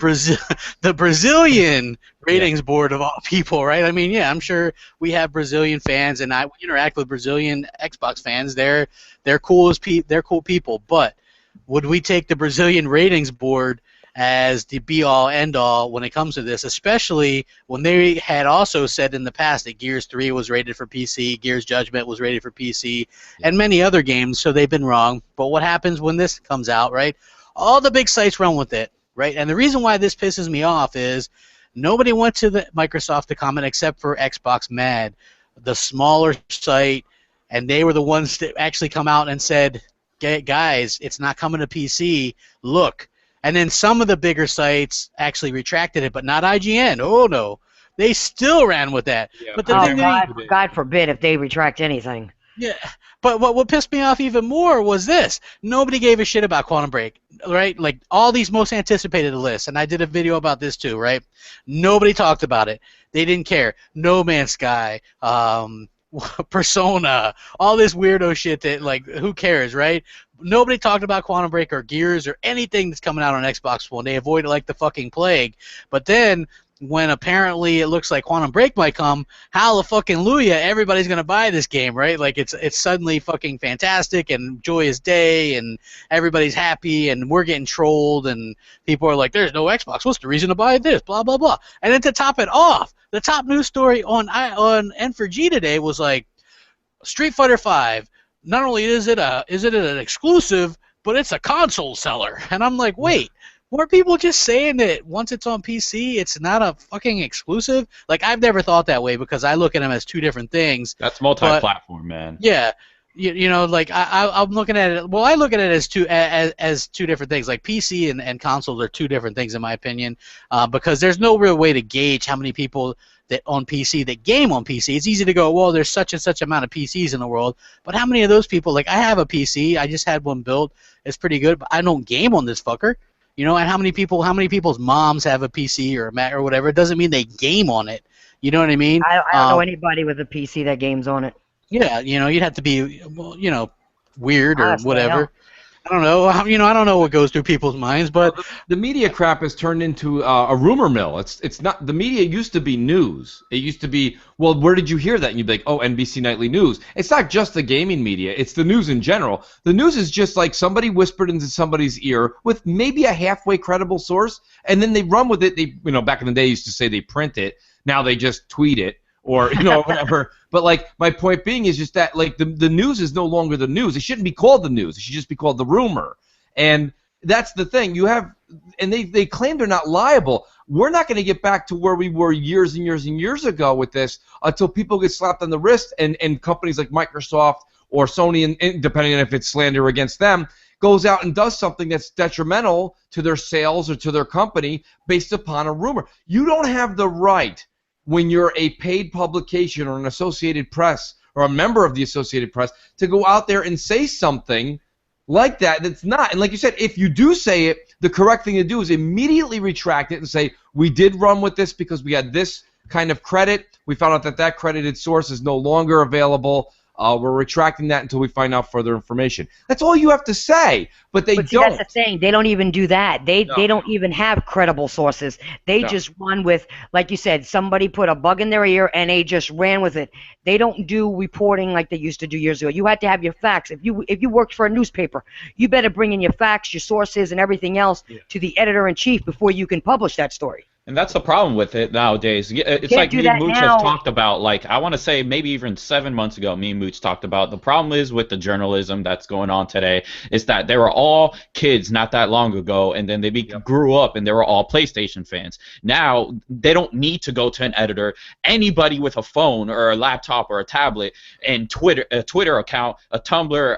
Brazilian ratings board of all people, right? I mean, yeah, I'm sure we have Brazilian fans, and we interact with Brazilian Xbox fans. They're cool they're cool people, but would we take the Brazilian ratings board as the be-all, end-all when it comes to this, especially when they had also said in the past that Gears 3 was rated for PC, Gears Judgment was rated for PC, and many other games, so they've been wrong. But what happens when this comes out, right? All the big sites run with it, right? And the reason why this pisses me off is nobody went to the Microsoft to comment except for Xbox Mad, the smaller site, and they were the ones that actually come out and said, guys, it's not coming to PC, look. And then some of the bigger sites actually retracted it, but not IGN. Oh, no. They still ran with that. Yeah, but the thing God forbid if they retract anything. Yeah, but what pissed me off even more was this. Nobody gave a shit about Quantum Break, right? Like, all these most anticipated lists, and I did a video about this too, right? Nobody talked about it. They didn't care. No Man's Sky, Persona, all this weirdo shit that, like, who cares, right? Nobody talked about Quantum Break or Gears or anything that's coming out on Xbox One. They avoided like the fucking plague. But then, when apparently it looks like Quantum Break might come, hallelujah, everybody's gonna buy this game, right? Like, it's suddenly fucking fantastic and joyous day, and everybody's happy, and we're getting trolled, and people are like, "There's no Xbox. What's the reason to buy this?" Blah blah blah. And then to top it off, the top news story on N4G today was like, Street Fighter V. Not only is it an exclusive, but it's a console seller. And I'm like, wait. Were people just saying that once it's on PC, it's not a fucking exclusive? Like, I've never thought that way, because I look at them as two different things. That's multi-platform, man. Yeah, you know, like I'm looking at it. Well, I look at it as two different things. Like, PC and consoles are two different things in my opinion, because there's no real way to gauge how many people that on PC that game on PC. It's easy to go, well, there's such and such amount of PCs in the world, but how many of those people? Like, I have a PC. I just had one built. It's pretty good, but I don't game on this fucker. You know, and how many people's moms have a PC or a Mac or whatever? It doesn't mean they game on it. You know what I mean? I don't know anybody with a PC that games on it. Yeah, you know, you'd have to be, well, you know, weird or Honestly, whatever. I don't know. You know, I don't know what goes through people's minds, but The media crap has turned into a rumor mill. It's not, the media used to be news. It used to be, well, where did you hear that? And you'd be like, oh, NBC Nightly News. It's not just the gaming media. It's the news in general. The news is just like somebody whispered into somebody's ear with maybe a halfway credible source, and then they run with it. They, you know, back in the day, used to say they print it. Now they just tweet it. Or, you know, whatever. But, like, my point being is just that, like, the news is no longer the news. It shouldn't be called the news. It should just be called the rumor. And that's the thing. You have, and they claim they're not liable. We're not going to get back to where we were years and years and years ago with this until people get slapped on the wrist and companies like Microsoft or Sony, and depending on if it's slander against them, goes out and does something that's detrimental to their sales or to their company based upon a rumor. You don't have the right, when you're a paid publication or an Associated Press or a member of the Associated Press, to go out there and say something like that that's not. And like you said, if you do say it, the correct thing to do is immediately retract it and say, we did run with this because we had this kind of credit. We found out that that credited source is no longer available. We're retracting that until we find out further information. That's all you have to say, but they see, don't. That's the thing. They don't even do that. They don't even have credible sources. They just run with, like you said, somebody put a bug in their ear and they just ran with it. They don't do reporting like they used to do years ago. You had to have your facts. If you worked for a newspaper, you better bring in your facts, your sources, and everything else to the editor-in-chief before you can publish that story. And that's the problem with it nowadays. It's like me and Mooch has talked about, like, I want to say maybe even 7 months ago, me and Mooch talked about the problem is with the journalism that's going on today is that they were all kids not that long ago, and then they grew up and they were all PlayStation fans. Now, they don't need to go to an editor. Anybody with a phone or a laptop or a tablet and a Twitter account, a Tumblr,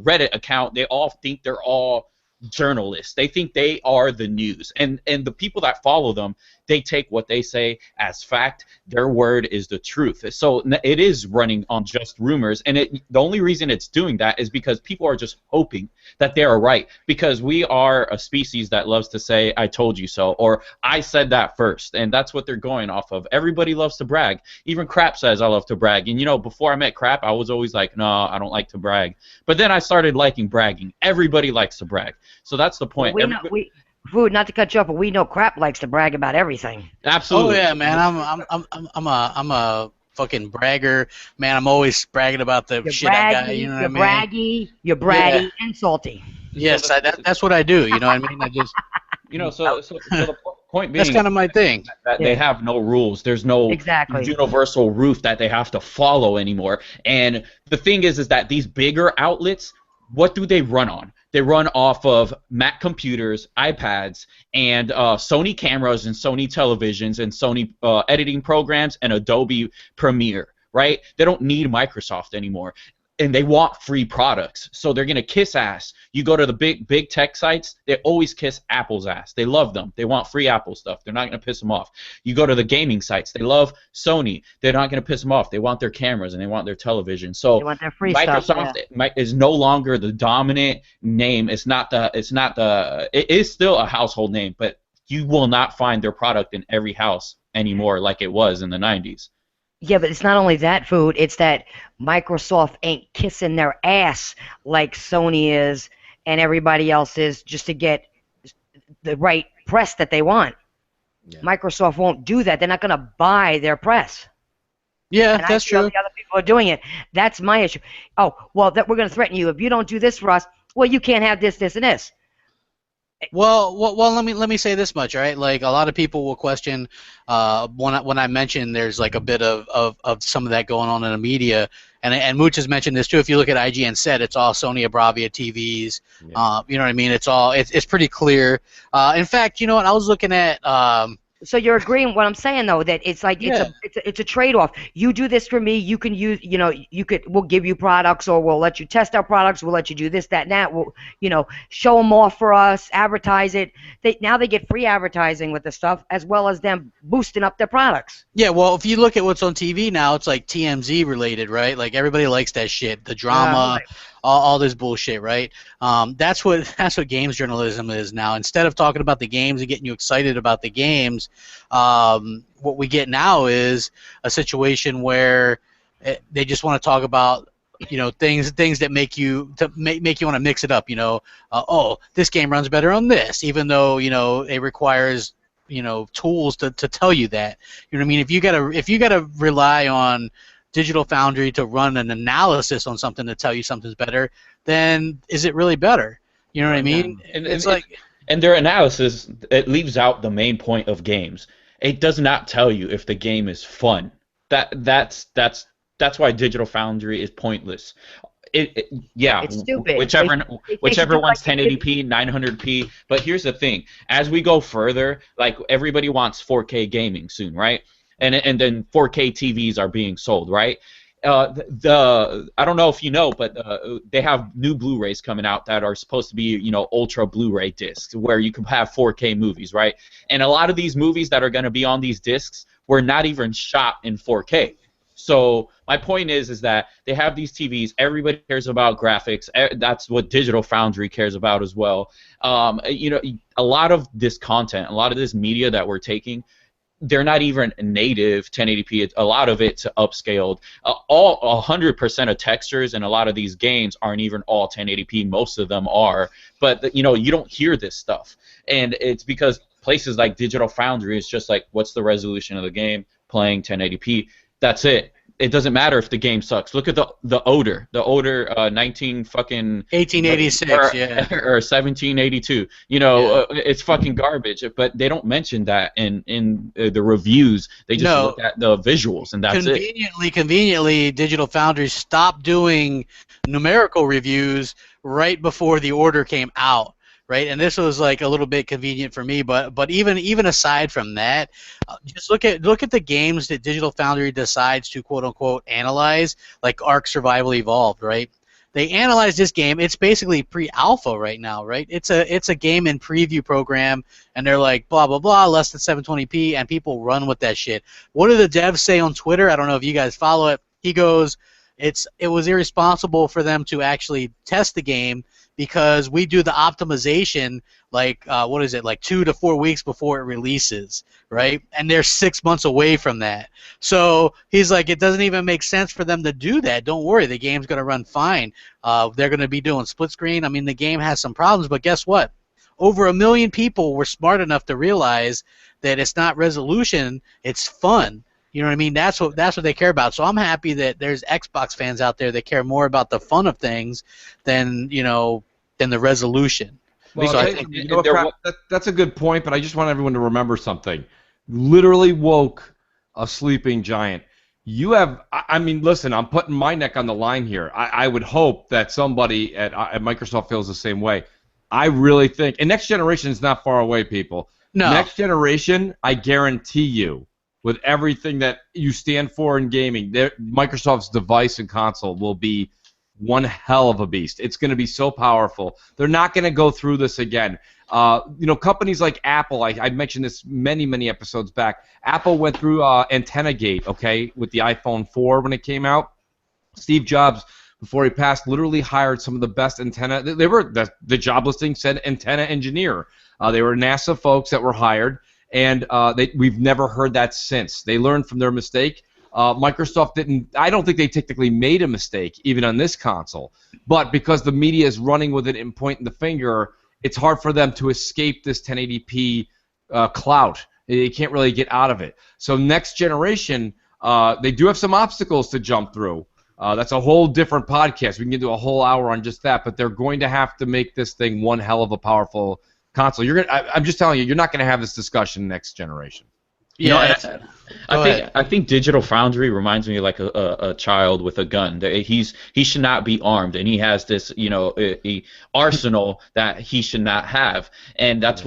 Reddit account, they all think they're all journalists. They think they are the news, and the people that follow them, they take what they say as fact. Their word is the truth. So it is running on just rumors, and the only reason it's doing that is because people are just hoping that they are right, because we are a species that loves to say I told you so, or I said that first, and that's what they're going off of. Everybody loves to brag. Even Crap says I love to brag, and you know, before I met Crap, I was always like, no, I don't like to brag, but then I started liking bragging. Everybody likes to brag. So that's the point. Food, not to cut you off, but we know Crap likes to brag about everything. Absolutely. Oh yeah, man. I'm a fucking bragger, man. I'm always bragging about the shit I got. You know what I mean? You're braggy, and salty. Yes, that's what I do. You know what I mean? I just, you know, so the point being, that's kind of my thing. That they have no rules. There's no universal roof that they have to follow anymore. And the thing is that these bigger outlets, what do they run on? They run off of Mac computers, iPads, and Sony cameras and Sony televisions and Sony editing programs and Adobe Premiere, right? They don't need Microsoft anymore. And they want free products, so they're gonna kiss ass. You go to the big tech sites, they always kiss Apple's ass. They love them. They want free Apple stuff. They're not gonna piss them off. You go to the gaming sites, they love Sony. They're not gonna piss them off. They want their cameras and they want their television. So they want their free Microsoft is no longer the dominant name. It is still a household name, but you will not find their product in every house anymore like it was in the 90s. Yeah, but it's not only that, Food. It's that Microsoft ain't kissing their ass like Sony is and everybody else is just to get the right press that they want. Yeah. Microsoft won't do that. They're not going to buy their press. Yeah, and that's true. The other people are doing it. That's my issue. Oh, well, we're going to threaten you. If you don't do this for us, well, you can't have this, this, and this. Well, let me say this much, right? Like, a lot of people will question when I mention there's like a bit of some of that going on in the media, and Mooch has mentioned this too. If you look at IGN said, it's all Sony Bravia TVs. Yeah. You know what I mean? It's pretty clear. In fact, you know what? I was looking at. So you're agreeing with what I'm saying, though, that it's like it's a trade-off. You do this for me, you can use, we'll give you products, or we'll let you test our products, we'll let you do this, that, and that. We'll, show them off for us, advertise it. Now they get free advertising with the stuff, as well as them boosting up their products. Yeah, well, if you look at what's on TV now, it's like TMZ related, right? Like, everybody likes that shit, the drama. Right. All this bullshit, right? That's what games journalism is now. Instead of talking about the games and getting you excited about the games, what we get now is a situation where they just want to talk about things that make you make you want to mix it up. Oh, this game runs better on this, even though it requires tools to tell you that. You know what I mean? If you gotta rely on Digital Foundry to run an analysis on something to tell you something's better, then is it really better? You know what I mean? And their analysis, it leaves out the main point of games. It does not tell you if the game is fun. That's why Digital Foundry is pointless. It's stupid. Whichever one's 1080p, 900p. But here's the thing: as we go further, like everybody wants 4K gaming soon, right? And then 4K TVs are being sold, right? I don't know if you know, but they have new Blu-rays coming out that are supposed to be, ultra Blu-ray discs where you can have 4K movies, right? And a lot of these movies that are going to be on these discs were not even shot in 4K. So my point is that they have these TVs. Everybody cares about graphics. That's what Digital Foundry cares about as well. A lot of this content, a lot of this media that we're taking, they're not even native 1080p. A lot of it's upscaled. All 100% of textures in a lot of these games aren't even all 1080p. Most of them are, but you don't hear this stuff, and it's because places like Digital Foundry is just like, what's the resolution of the game? Playing 1080p. That's it. It doesn't matter if the game sucks. Look at the odor. The odor 1886, or 1782. It's fucking garbage. But they don't mention that in the reviews. They just look at the visuals, and that's it. Conveniently, Digital Foundry stopped doing numerical reviews right before the order came out. Right, and this was like a little bit convenient for me, but even aside from that, just look at the games that Digital Foundry decides to quote unquote analyze, like Ark Survival Evolved, right? They analyze this game. It's basically pre-alpha right now, right? It's a game in preview program, and they're like blah blah blah, less than 720p, and people run with that shit. What do the devs say on Twitter? I don't know if you guys follow it. He goes, it was irresponsible for them to actually test the game, because we do the optimization like 2 to 4 weeks before it releases, right? And they're 6 months away from that. So he's like, it doesn't even make sense for them to do that. Don't worry, the game's going to run fine. They're going to be doing split screen. I mean, the game has some problems, but guess what? Over 1 million people were smart enough to realize that it's not resolution, it's fun. You know what I mean? That's what they care about. So I'm happy that there's Xbox fans out there that care more about the fun of things than the resolution. Well, so I think that's a good point, but I just want everyone to remember something. Literally woke a sleeping giant. Listen, I'm putting my neck on the line here. I would hope that somebody at Microsoft feels the same way. I really think, and next generation is not far away, people. No. Next generation, I guarantee you, with everything that you stand for in gaming, Microsoft's device and console will be one hell of a beast. It's going to be so powerful. They're not going to go through this again. Companies like Apple, I mentioned this many episodes back. Apple went through Antenna Gate, okay, with the iPhone 4 when it came out. Steve Jobs, before he passed, literally hired some of the best antenna. They were the job listing said antenna engineer. They were NASA folks that were hired, and we've never heard that since. They learned from their mistake. Microsoft didn't. I don't think they technically made a mistake even on this console, but because the media is running with it and pointing the finger, it's hard for them to escape this 1080p clout. They can't really get out of it. So next generation, they do have some obstacles to jump through. That's a whole different podcast. We can get into a whole hour on just that, but they're going to have to make this thing one hell of a powerful console. I'm just telling you, you're not going to have this discussion next generation. Yeah, I think Digital Foundry reminds me of like a child with a gun. He should not be armed, and he has this a arsenal that he should not have, and that's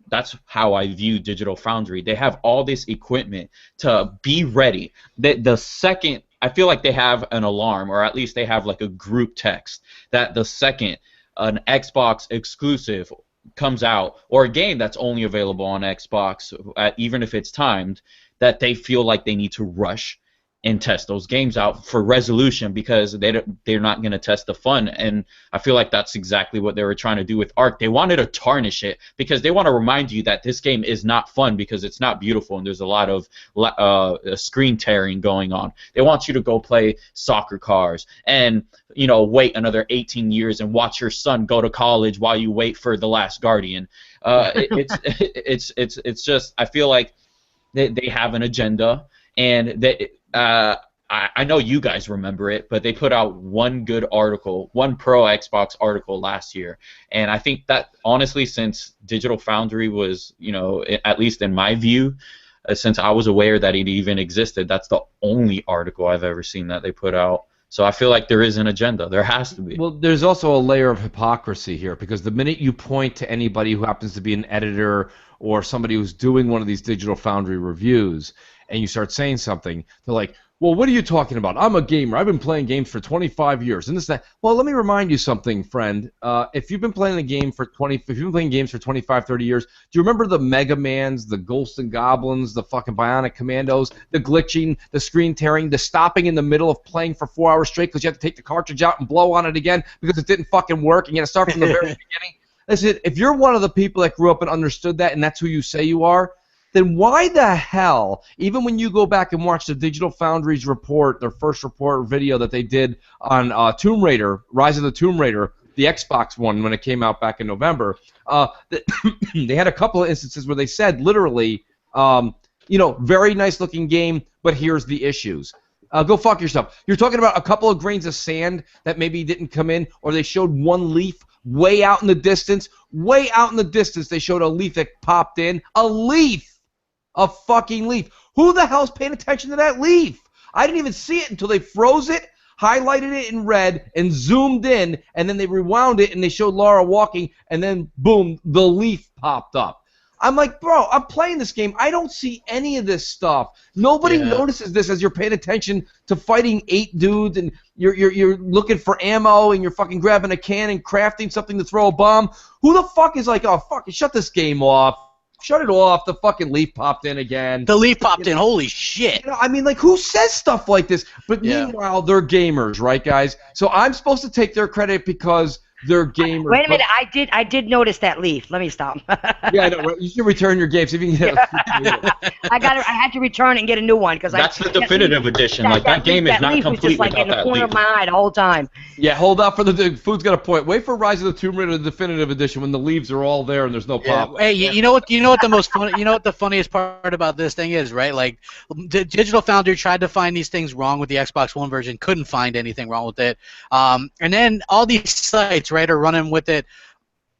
that's how I view Digital Foundry. They have all this equipment to be ready. The second, I feel like they have an alarm, or at least they have like a group text that the second an Xbox exclusive comes out, or a game that's only available on Xbox, even if it's timed, that they feel like they need to rush and test those games out for resolution because they're not going to test the fun. And I feel like that's exactly what they were trying to do with Ark. They wanted to tarnish it because they want to remind you that this game is not fun because it's not beautiful and there's a lot of screen tearing going on. They want you to go play soccer cars and wait another 18 years and watch your son go to college while you wait for The Last Guardian. It's just, I feel like they have an agenda, and I know you guys remember it, but they put out one good article, one pro Xbox article last year, and I think that honestly, since Digital Foundry was, at least in my view, since I was aware that it even existed, that's the only article I've ever seen that they put out. So I feel like there is an agenda. There has to be. Well, there's also a layer of hypocrisy here, because the minute you point to anybody who happens to be an editor or somebody who's doing one of these Digital Foundry reviews and you start saying something, they're like, well, what are you talking about? I'm a gamer. I've been playing games for 25 years, and this, that. Well, let me remind you something, friend. If you've been playing if you've been playing games for 25, 30 years, do you remember the Mega Mans, the Ghosts and Goblins, the fucking Bionic Commandos, the glitching, the screen tearing, the stopping in the middle of playing for 4 hours straight because you have to take the cartridge out and blow on it again because it didn't fucking work, and you got to start from the very beginning? Listen, if you're one of the people that grew up and understood that, and that's who you say you are, then why the hell, even when you go back and watch the Digital Foundry's report, their first report video that they did on Tomb Raider, Rise of the Tomb Raider, the Xbox one when it came out back in November, they had a couple of instances where they said literally, very nice looking game, but here's the issues. Go fuck yourself. You're talking about a couple of grains of sand that maybe didn't come in, or they showed one leaf way out in the distance. Way out in the distance, they showed a leaf that popped in. A leaf! A fucking leaf. Who the hell's paying attention to that leaf? I didn't even see it until they froze it, highlighted it in red, and zoomed in, and then they rewound it, and they showed Lara walking, and then, boom, the leaf popped up. I'm like, bro, I'm playing this game. I don't see any of this stuff. Nobody notices this as you're paying attention to fighting 8 dudes, and you're looking for ammo, and you're fucking grabbing a can and crafting something to throw a bomb. Who the fuck is like, oh, fuck, shut this game off. Shut it off. The fucking leaf popped in again. The leaf popped in. Holy shit. I mean, like, who says stuff like this? But meanwhile, they're gamers, right, guys? So I'm supposed to take their credit because they're gamers. Wait a minute. I did notice that leaf. Let me stop. Yeah, no, you should return your game. See if you can get I had to return and get a new one because that's the definitive edition. That game is not complete without that leaf. That leaf was just like in the corner of my eye the whole time. Yeah, hold out for the food's got a point. Wait for Rise of the Tomb Raider, the definitive edition, when the leaves are all there and there's no problem. Hey, you know what the most fun, you know what the funniest part about this thing is, right? Like, Digital Foundry tried to find these things wrong with the Xbox One version, couldn't find anything wrong with it, and then all these sites, right, are running with it.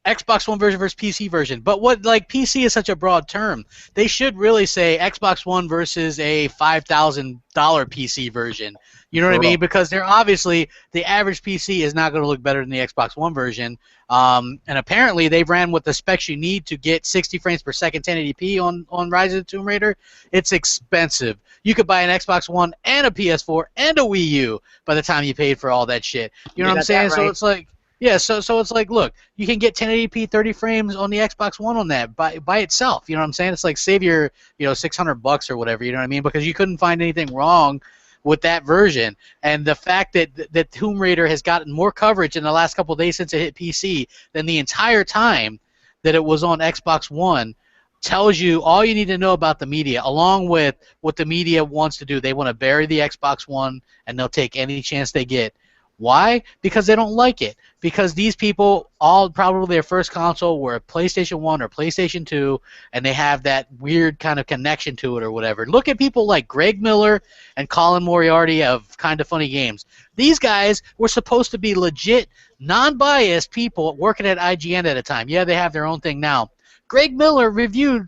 Xbox One version versus PC version. But PC is such a broad term. They should really say Xbox One versus a $5,000 PC version. You know what I mean? Because they're obviously, the average PC is not going to look better than the Xbox One version. And apparently they ran with the specs you need to get 60 frames per second 1080p on Rise of the Tomb Raider. It's expensive. You could buy an Xbox One and a PS4 and a Wii U by the time you paid for all that shit. You know what I'm saying? Right. So it's like, yeah, so it's like, look, you can get 1080p 30 frames on the Xbox One on that by itself. You know what I'm saying? It's like save your $600 or whatever. You know what I mean? Because you couldn't find anything wrong with that version, and the fact that Tomb Raider has gotten more coverage in the last couple of days since it hit PC than the entire time that it was on Xbox One tells you all you need to know about the media, along with what the media wants to do. They want to bury the Xbox One, and they'll take any chance they get. Why? Because they don't like it. Because these people, all probably their first console were a PlayStation 1 or PlayStation 2, and they have that weird kind of connection to it or whatever. Look at people like Greg Miller and Colin Moriarty of Kinda Funny Games. These guys were supposed to be legit, non-biased people working at IGN at a time. Yeah, they have their own thing now. Greg Miller reviewed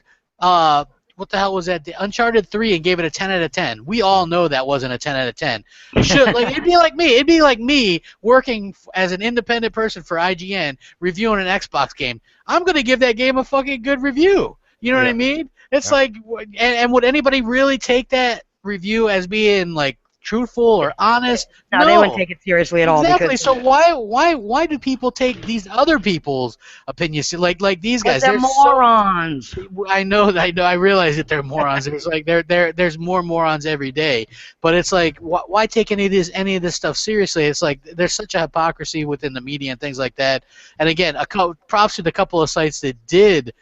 what the hell was that? The Uncharted 3 and gave it a 10 out of 10. We all know that wasn't a 10 out of 10. It'd be like me. It'd be like me working as an independent person for IGN reviewing an Xbox game. I'm going to give that game a fucking good review. You know what I mean? It's like, and would anybody really take that review as being like truthful or honest? No, they wouldn't take it seriously at all. Exactly. Because So why do people take these other people's opinions? Like these guys, they're they're morons. I know, I realize that they're morons. It's like there's more morons every day. But it's like, why take any of this stuff seriously? It's like there's such a hypocrisy within the media and things like that. And again, props to the couple of sites that did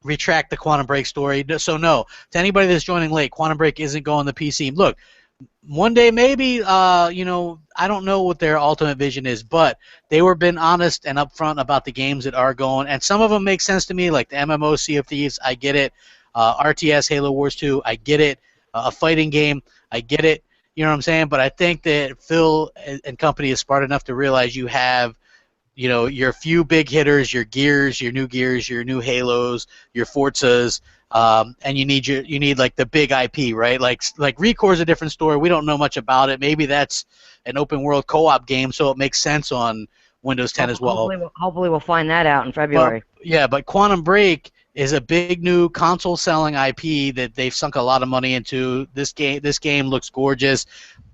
retract the Quantum Break story. So no, to anybody that's joining late, Quantum Break isn't going to PC. Look, one day maybe, I don't know what their ultimate vision is, but they were been honest and upfront about the games that are going, and some of them make sense to me, like the MMO Sea of Thieves, I get it. RTS Halo Wars 2, I get it. A fighting game, I get it. You know what I'm saying? But I think that Phil and company is smart enough to realize you have, your few big hitters, your Gears, your new Halos, your Forzas, and you need like the big IP, right? Like Recore's a different story. We don't know much about it. Maybe that's an open world co-op game, so it makes sense on Windows 10 as well. Hopefully we'll find that out in February. But Quantum Break is a big new console selling IP that they've sunk a lot of money into. This game looks gorgeous.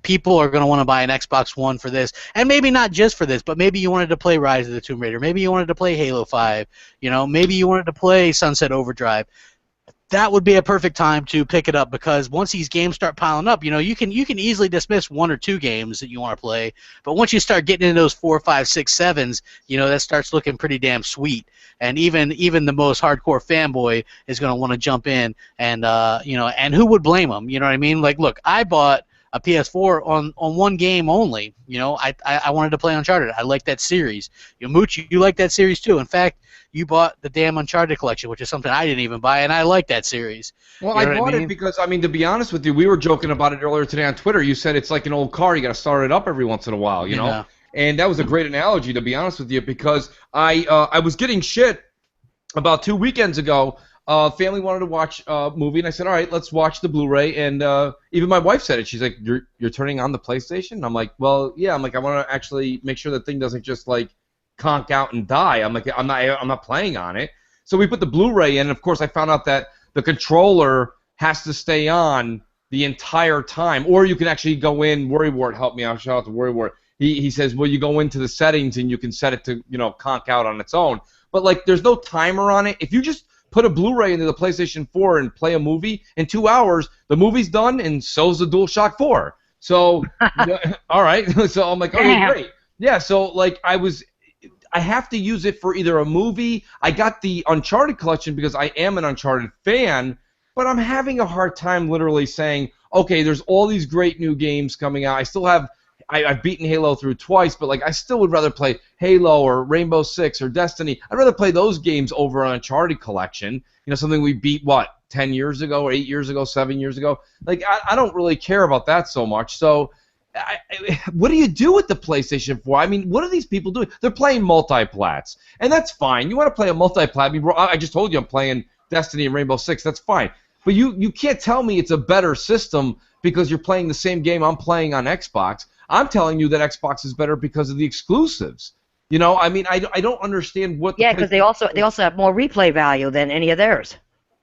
People are going to want to buy an Xbox One for this, and maybe not just for this, but maybe you wanted to play Rise of the Tomb Raider, maybe you wanted to play Halo 5, maybe you wanted to play Sunset Overdrive. That would be a perfect time to pick it up, because once these games start piling up, you can easily dismiss one or two games that you want to play, but once you start getting into those 4, 5, 6, 7s, that starts looking pretty damn sweet, and even the most hardcore fanboy is going to want to jump in, and and who would blame them? You know what I mean? Like, look, I bought a PS4 on one game only. I wanted to play Uncharted. I like that series. Mooch, you like that series too. In fact, you bought the damn Uncharted collection, which is something I didn't even buy, and I like that series. Well, I bought it because, to be honest with you, we were joking about it earlier today on Twitter. You said it's like an old car. You got to start it up every once in a while, you know? And that was a great analogy, to be honest with you, because I was getting shit about 2 weekends ago. Family wanted to watch a movie, and I said, all right, let's watch the Blu-ray. And even my wife said it. She's like, you're turning on the PlayStation? And I'm like, well, yeah. I'm like, I want to actually make sure the thing doesn't just, like, conk out and die. I'm like, I'm not playing on it. So we put the Blu-ray in, and of course I found out that the controller has to stay on the entire time, or you can actually go in. Worrywart helped me out. Shout out to Worrywart. He says, well, you go into the settings and you can set it to conk out on its own. But like, there's no timer on it. If you just put a Blu-ray into the PlayStation 4 and play a movie, in 2 hours the movie's done, and so's the DualShock 4. So all right. So I'm like, okay, great. Yeah. So like, I have to use it for either a movie. I got the Uncharted collection because I am an Uncharted fan, but I'm having a hard time literally saying, okay, there's all these great new games coming out. I still have, I've beaten Halo through twice, but like, I still would rather play Halo or Rainbow Six or Destiny. I'd rather play those games over an Uncharted collection. Something we beat, 10 years ago or 8 years ago, 7 years ago? Like, I don't really care about that so much. So what do you do with the PlayStation 4? I mean, what are these people doing? They're playing multi-plats, and that's fine. You want to play a multi-plat? I just told you I'm playing Destiny and Rainbow Six. That's fine. But you can't tell me it's a better system because you're playing the same game I'm playing on Xbox. I'm telling you that Xbox is better because of the exclusives. I mean, I don't understand what. Yeah, because they also have more replay value than any of theirs.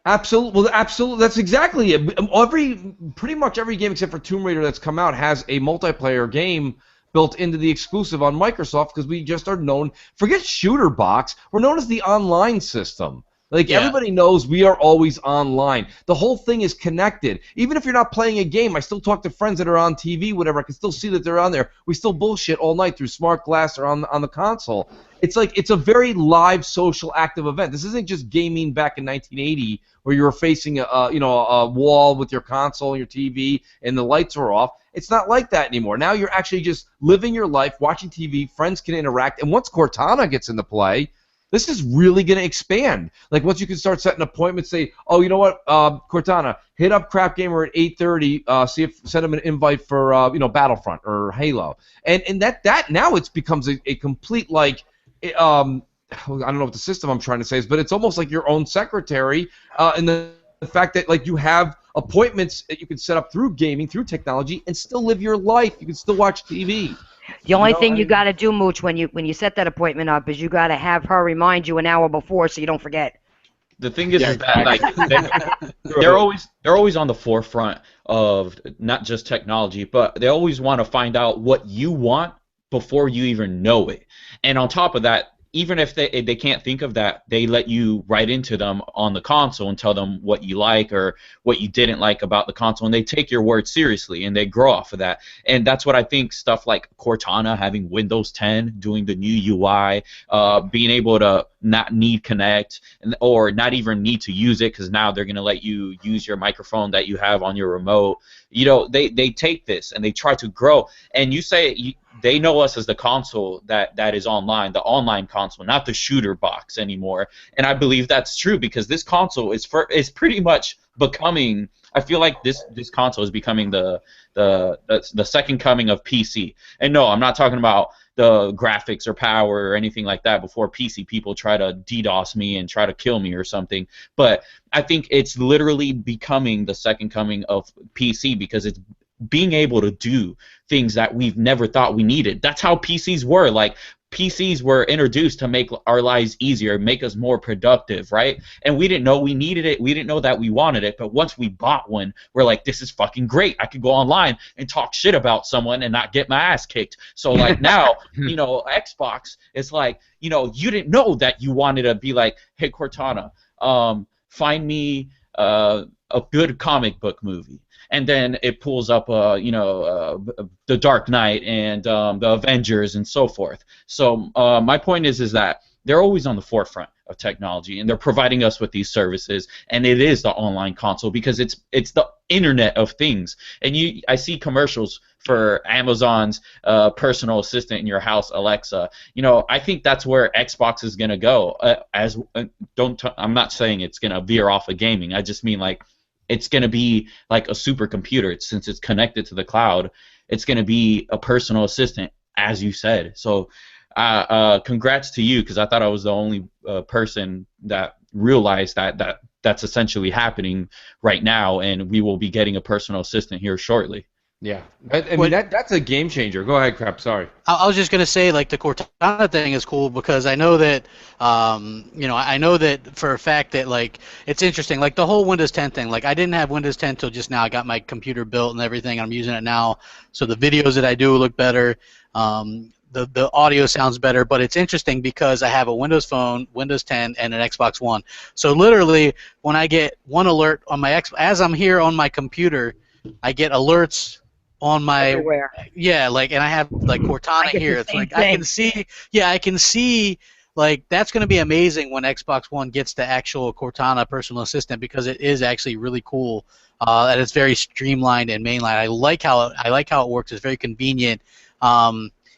Absolutely. Well, absolutely. That's exactly it. Pretty much every game except for Tomb Raider that's come out has a multiplayer game built into the exclusive on Microsoft, because we just are known. Forget Shooter Box. We're known as the online system. Like, everybody knows we are always online. The whole thing is connected. Even if you're not playing a game, I still talk to friends that are on TV, whatever. I can still see that they're on there. We still bullshit all night through smart glass or on the console. It's like, it's a very live, social, active event. This isn't just gaming back in 1980 where you were facing a wall with your console and your TV and the lights were off. It's not like that anymore. Now you're actually just living your life, watching TV. Friends can interact, and once Cortana gets into play, this is really going to expand. Like, once you can start setting appointments, say, oh, you know what, Cortana, hit up CrapGamer at 8:30. Send them an invite for Battlefront or Halo, and that now it becomes a complete, like, I don't know what the system I'm trying to say is, but it's almost like your own secretary, and the fact that, like, you have appointments that you can set up through gaming, through technology, and still live your life. You can still watch TV. The only thing you got to do, Mooch, when you set that appointment up is you got to have her remind you an hour before so you don't forget. The thing is that like they're always on the forefront of not just technology, but they always want to find out what you want before you even know it. And on top of that, even if they can't think of that, they let you write into them on the console and tell them what you like or what you didn't like about the console, and they take your word seriously and they grow off of that. And that's what I think stuff like Cortana having Windows 10, doing the new UI, being able to not need Connect or not even need to use it because now they're going to let you use your microphone that you have on your remote. You know, they take this and they try to grow. And you say they know us as the console that is online, the online console, not the shooter box anymore. And I believe that's true because this console is pretty much becoming. I feel like this console is becoming the second coming of PC. And no, I'm not talking about the graphics or power or anything like that before PC people try to DDoS me and try to kill me or something. But I think it's literally becoming the second coming of PC because it's being able to do things that we've never thought we needed. That's how PCs were. Like, PCs were introduced to make our lives easier, make us more productive, right? And we didn't know we needed it. We didn't know that we wanted it. But once we bought one, we're like, this is fucking great. I could go online and talk shit about someone and not get my ass kicked. So, like, now, you know, Xbox is like, you know, you didn't know that you wanted to be like, hey, Cortana, find me a good comic book movie. And then it pulls up, The Dark Knight and the Avengers and so forth. So my point is that they're always on the forefront of technology, and they're providing us with these services. And it is the online console because it's the Internet of Things. And I see commercials for Amazon's personal assistant in your house, Alexa. You know, I think that's where Xbox is gonna go. I'm not saying it's gonna veer off of gaming. I just mean like, it's going to be like a supercomputer. Since it's connected to the cloud, it's going to be a personal assistant, as you said. So congrats to you, because I thought I was the only person that realized that's essentially happening right now, and we will be getting a personal assistant here shortly. Yeah, I mean that's a game changer. Go ahead, Crap. Sorry. I was just gonna say, like, the Cortana thing is cool because I know that, I know that for a fact that, like, it's interesting. Like, the whole Windows 10 thing. Like, I didn't have Windows 10 till just now. I got my computer built and everything. I'm using it now, so the videos that I do look better. The audio sounds better. But it's interesting because I have a Windows Phone, Windows 10, and an Xbox One. So literally, when I get one alert on my as I'm here on my computer, I get alerts on my everywhere. Yeah, like, and I have like Cortana here. It's like I can see like that's going to be amazing when Xbox One gets the actual Cortana personal assistant, because it is actually really cool and it's very streamlined and mainline. I like how it works. It's very convenient.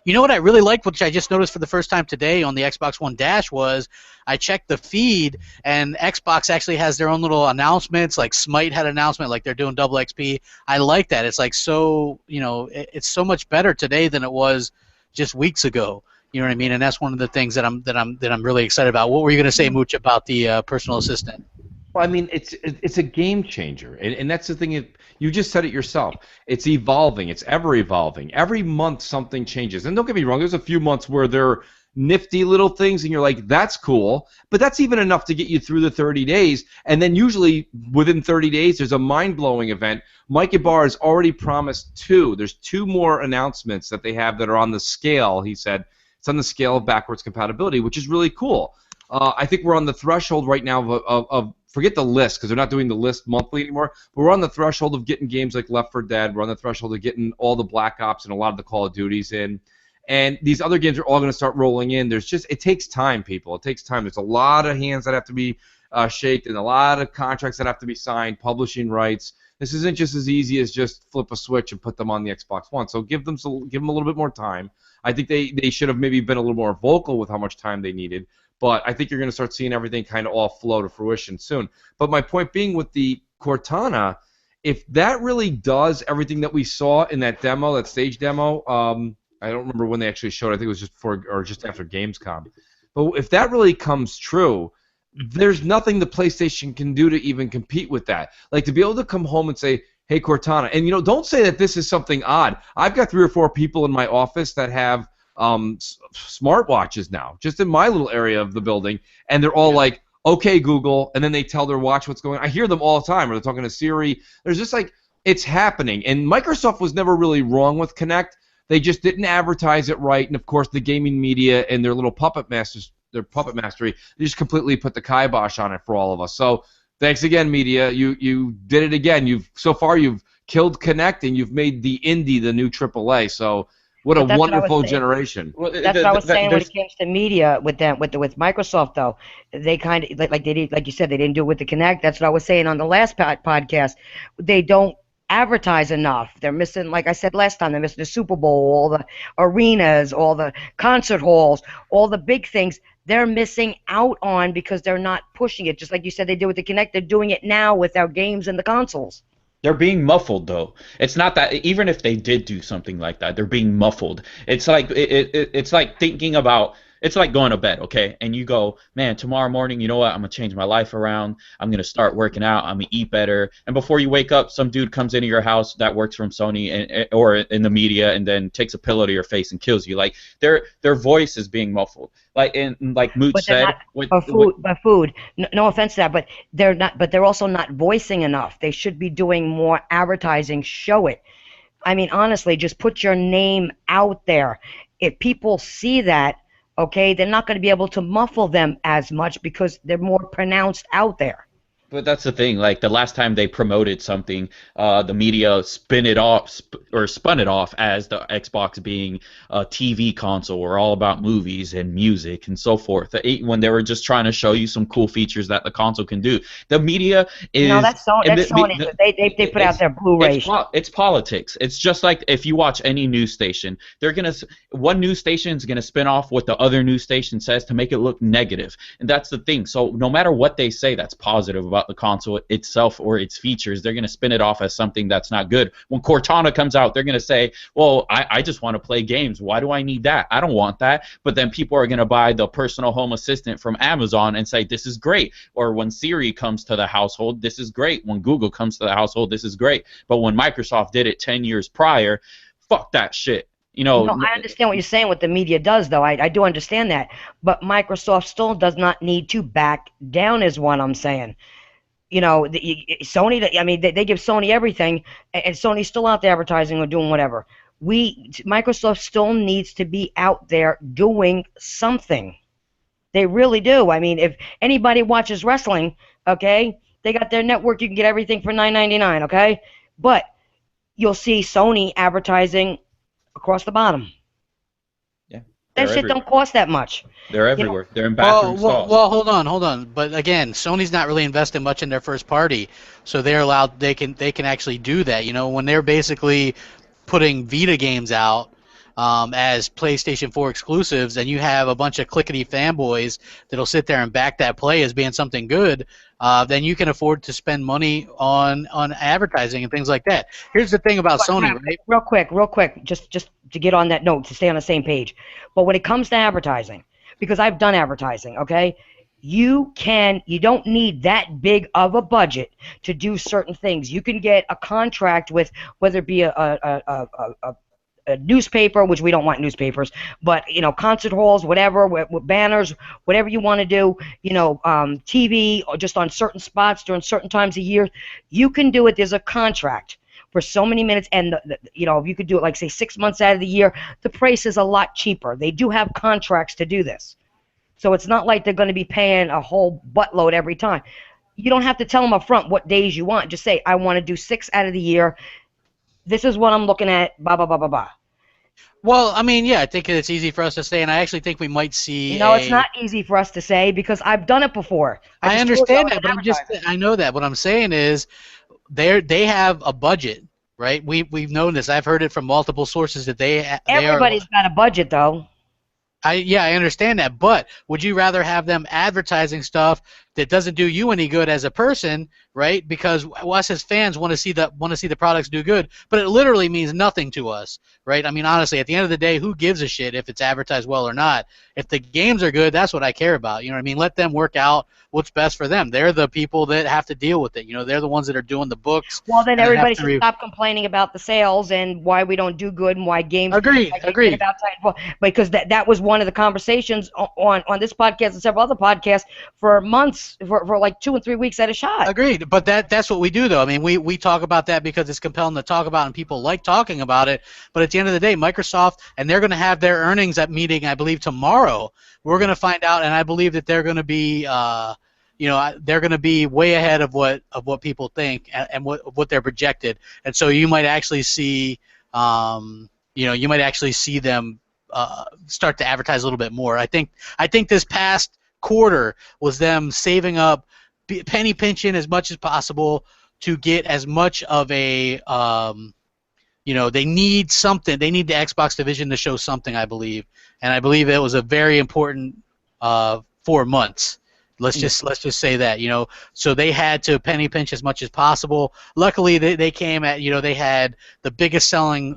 You know what I really liked, which I just noticed for the first time today on the Xbox One Dash, was I checked the feed, and Xbox actually has their own little announcements. Like Smite had an announcement, like they're doing double XP. I like that. It's like so, it's so much better today than it was just weeks ago. You know what I mean? And that's one of the things that I'm really excited about. What were you going to say, Mooch, about the personal assistant? Well, I mean, it's a game changer, and that's the thing. You just said it yourself. It's evolving. It's ever evolving. Every month something changes. And don't get me wrong, there's a few months where they're nifty little things, and you're like, that's cool. But that's even enough to get you through the 30 days. And then usually within 30 days, there's a mind-blowing event. Mike Ibarra has already promised two. There's two more announcements that they have that are on the scale, he said. It's on the scale of backwards compatibility, which is really cool. I think we're on the threshold right now of forget the list, because they're not doing the list monthly anymore, but we're on the threshold of getting games like Left 4 Dead. We're on the threshold of getting all the Black Ops and a lot of the Call of Duties in. And these other games are all going to start rolling in. It takes time, people. It takes time. There's a lot of hands that have to be shaked and a lot of contracts that have to be signed, publishing rights. This isn't just as easy as just flip a switch and put them on the Xbox One. So give them a little bit more time. I think they should have maybe been a little more vocal with how much time they needed. But I think you're going to start seeing everything kind of all flow to fruition soon. But my point being with the Cortana, if that really does everything that we saw in that demo, that stage demo, I don't remember when they actually showed it. I think it was just after Gamescom. But if that really comes true, there's nothing the PlayStation can do to even compete with that. Like, to be able to come home and say, hey, Cortana, and don't say that this is something odd. I've got 3 or 4 people in my office that have smartwatches now, just in my little area of the building, and they're all like, okay, Google, and then they tell their watch what's going on. I hear them all the time, or they're talking to Siri. There's just like, it's happening. And Microsoft was never really wrong with Kinect. They just didn't advertise it right. And, of course, the gaming media and their little puppet masters, their puppet mastery, they just completely put the kibosh on it for all of us. So thanks again, media. You did it again. So far you've killed Kinect, and you've made the indie the new AAA. So what a wonderful generation. Well, that's what I was saying when it comes to media with them, with Microsoft though. They kind of like they did, like you said, they didn't do it with the Kinect. That's what I was saying on the last podcast. They don't advertise enough. They're missing, like I said last time, they're missing the Super Bowl, all the arenas, all the concert halls, all the big things. They're missing out on because they're not pushing it. Just like you said they did with the Kinect, they're doing it now with our games and the consoles. They're being muffled, though. It's not that even if they did do something like that, they're being muffled. It's like it's like thinking about. It's like going to bed, okay? And you go, man, tomorrow morning, you know what? I'm going to change my life around. I'm going to start working out. I'm going to eat better. And before you wake up, some dude comes into your house that works from Sony or in the media and then takes a pillow to your face and kills you. Like, their voice is being muffled. Like Moot said. Food. No offense to that, but they're not. But they're also not voicing enough. They should be doing more advertising. Show it. I mean, honestly, just put your name out there. If people see that, okay, they're not going to be able to muffle them as much because they're more pronounced out there. But that's the thing. Like the last time they promoted something, the media spun it off as the Xbox being a TV console or all about movies and music and so forth. When they were just trying to show you some cool features that the console can do, the media is. No, that's Sony. They put out their Blu-ray. It's politics. It's just like if you watch any news station, one news station is gonna spin off what the other news station says to make it look negative, and that's the thing. So no matter what they say, that's positive about the console itself or its features, they're going to spin it off as something that's not good. When Cortana comes out, they're going to say, well, I just want to play games. Why do I need that? I don't want that. But then people are going to buy the personal home assistant from Amazon and say, this is great. Or when Siri comes to the household, this is great. When Google comes to the household, this is great. But when Microsoft did it 10 years prior, fuck that shit. No, I understand what you're saying, what the media does, though. I do understand that. But Microsoft still does not need to back down is what I'm saying. Sony, I mean, they give Sony everything, and Sony's still out there advertising or doing whatever. Microsoft still needs to be out there doing something. They really do. I mean, if anybody watches wrestling, okay, they got their network. You can get everything for $9.99, okay? But you'll see Sony advertising across the bottom. Yeah. That shit don't cost that much. They're everywhere. They're in bathroom stalls. Well, hold on. But again, Sony's not really investing much in their first party, so they're allowed. They can actually do that. When they're basically putting Vita games out as PlayStation 4 exclusives, and you have a bunch of clickety fanboys that'll sit there and back that play as being something good, then you can afford to spend money on advertising and things like that. Here's the thing about Sony, right? Real quick, just to get on that note, to stay on the same page. But when it comes to advertising, because I've done advertising, okay? You don't need that big of a budget to do certain things. You can get a contract with, whether it be a newspaper, which we don't want newspapers, but concert halls, whatever, with banners, whatever you want to do, TV, or just on certain spots during certain times of year, you can do it. There's a contract for so many minutes, and if you could do it like say 6 months out of the year, the price is a lot cheaper. They do have contracts to do this, so it's not like they're going to be paying a whole buttload every time. You don't have to tell them up front what days you want. Just say, I want to do 6 out of the year. This is what I'm looking at, blah, blah, blah, blah, blah. Well, I mean, yeah, I think it's easy for us to say, and I actually think we might see. No, it's not easy for us to say because I've done it before. I understand that, but I know that. What I'm saying is, they have a budget, right? We've known this. I've heard it from multiple sources that everybody's got a budget, though. I understand that, but would you rather have them advertising stuff that doesn't do you any good as a person, right? Because us as fans want to see the products do good, but it literally means nothing to us, right? I mean, honestly, at the end of the day, who gives a shit if it's advertised well or not? If the games are good, that's what I care about. You know what I mean? Let them work out what's best for them. They're the people that have to deal with it. They're the ones that are doing the books. Well, then everybody should stop complaining about the sales and why we don't do good and why games. Agreed. Because that was one of the conversations on this podcast and several other podcasts for months. weeks for like 2 and 3 weeks at a shot. Agreed, but that's what we do, though. I mean, we talk about that because it's compelling to talk about, and people like talking about it. But at the end of the day, Microsoft, and they're going to have their earnings at meeting, I believe, tomorrow. We're going to find out, and I believe that they're going to be, they're going to be way ahead of what people think and what they're projected. And so you might actually see, you might actually see them start to advertise a little bit more. I think this past quarter was them saving up, penny pinching as much as possible to get as much of a, they need something. They need the Xbox division to show something, I believe, and I believe it was a very important 4 months. Let's just say that, so they had to penny pinch as much as possible. Luckily, they came at, they had the biggest selling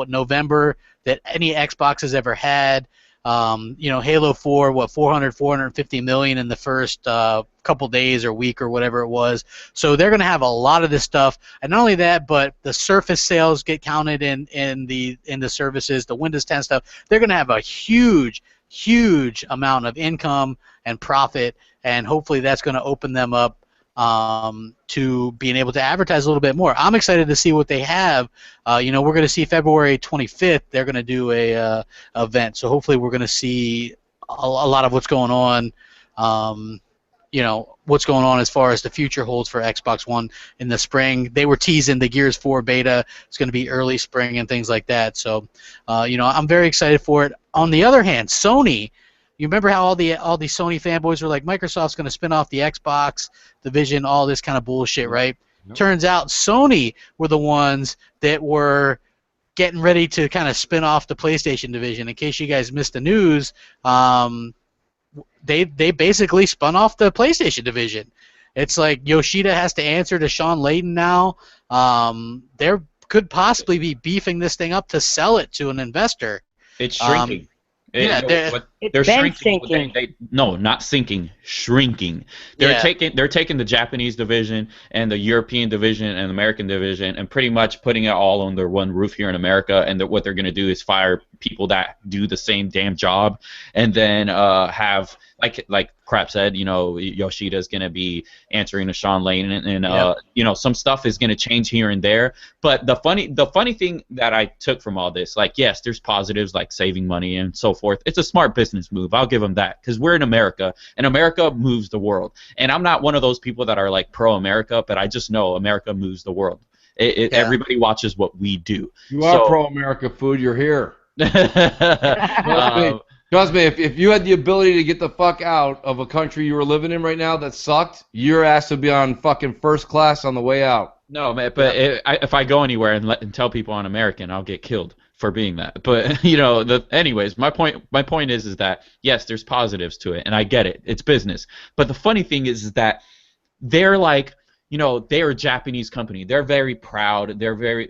November that any Xbox has ever had. Halo 4, 450 million in the first couple days or week or whatever it was. So they're going to have a lot of this stuff, and not only that, but the Surface sales get counted in the services, the Windows 10 stuff. They're going to have a huge amount of income and profit, and hopefully that's going to open them up to being able to advertise a little bit more. I'm excited to see what they have. We're going to see February 25th. They're going to do a event, so hopefully we're going to see a lot of what's going on. What's going on as far as the future holds for Xbox One in the spring. They were teasing the Gears 4 beta. It's going to be early spring and things like that. So, I'm very excited for it. On the other hand, Sony. You remember how all these Sony fanboys were like, Microsoft's going to spin off the Xbox division, all this kind of bullshit, right? Yep. Turns out Sony were the ones that were getting ready to kind of spin off the PlayStation division. In case you guys missed the news, they basically spun off the PlayStation division. It's like Yoshida has to answer to Sean Layden now. They could possibly be beefing this thing up to sell it to an investor. It's shrinking. They're shrinking. No, not sinking, shrinking. They're taking the Japanese division and the European division and the American division and pretty much putting it all under one roof here in America. And what they're going to do is fire people that do the same damn job, and then have like Crap said, Yoshida's going to be answering to Sean Lane, and some stuff is going to change here and there. But the funny thing that I took from all this, like, yes, there's positives like saving money and so forth. It's a smart business move. I'll give them that, because we're in America, and America moves the world. And I'm not one of those people that are like pro-America, but I just know America moves the world. Everybody watches what we do. You are pro-America, food. You're here. Trust me, if you had the ability to get the fuck out of a country you were living in right now that sucked, your ass would be on fucking first class on the way out. No, man, but if I go anywhere and tell people I'm American, I'll get killed for being that. But anyways, my point is that yes, there's positives to it, and I get it. It's business. But the funny thing is that they're like, they're a Japanese company. They're very proud. They're very,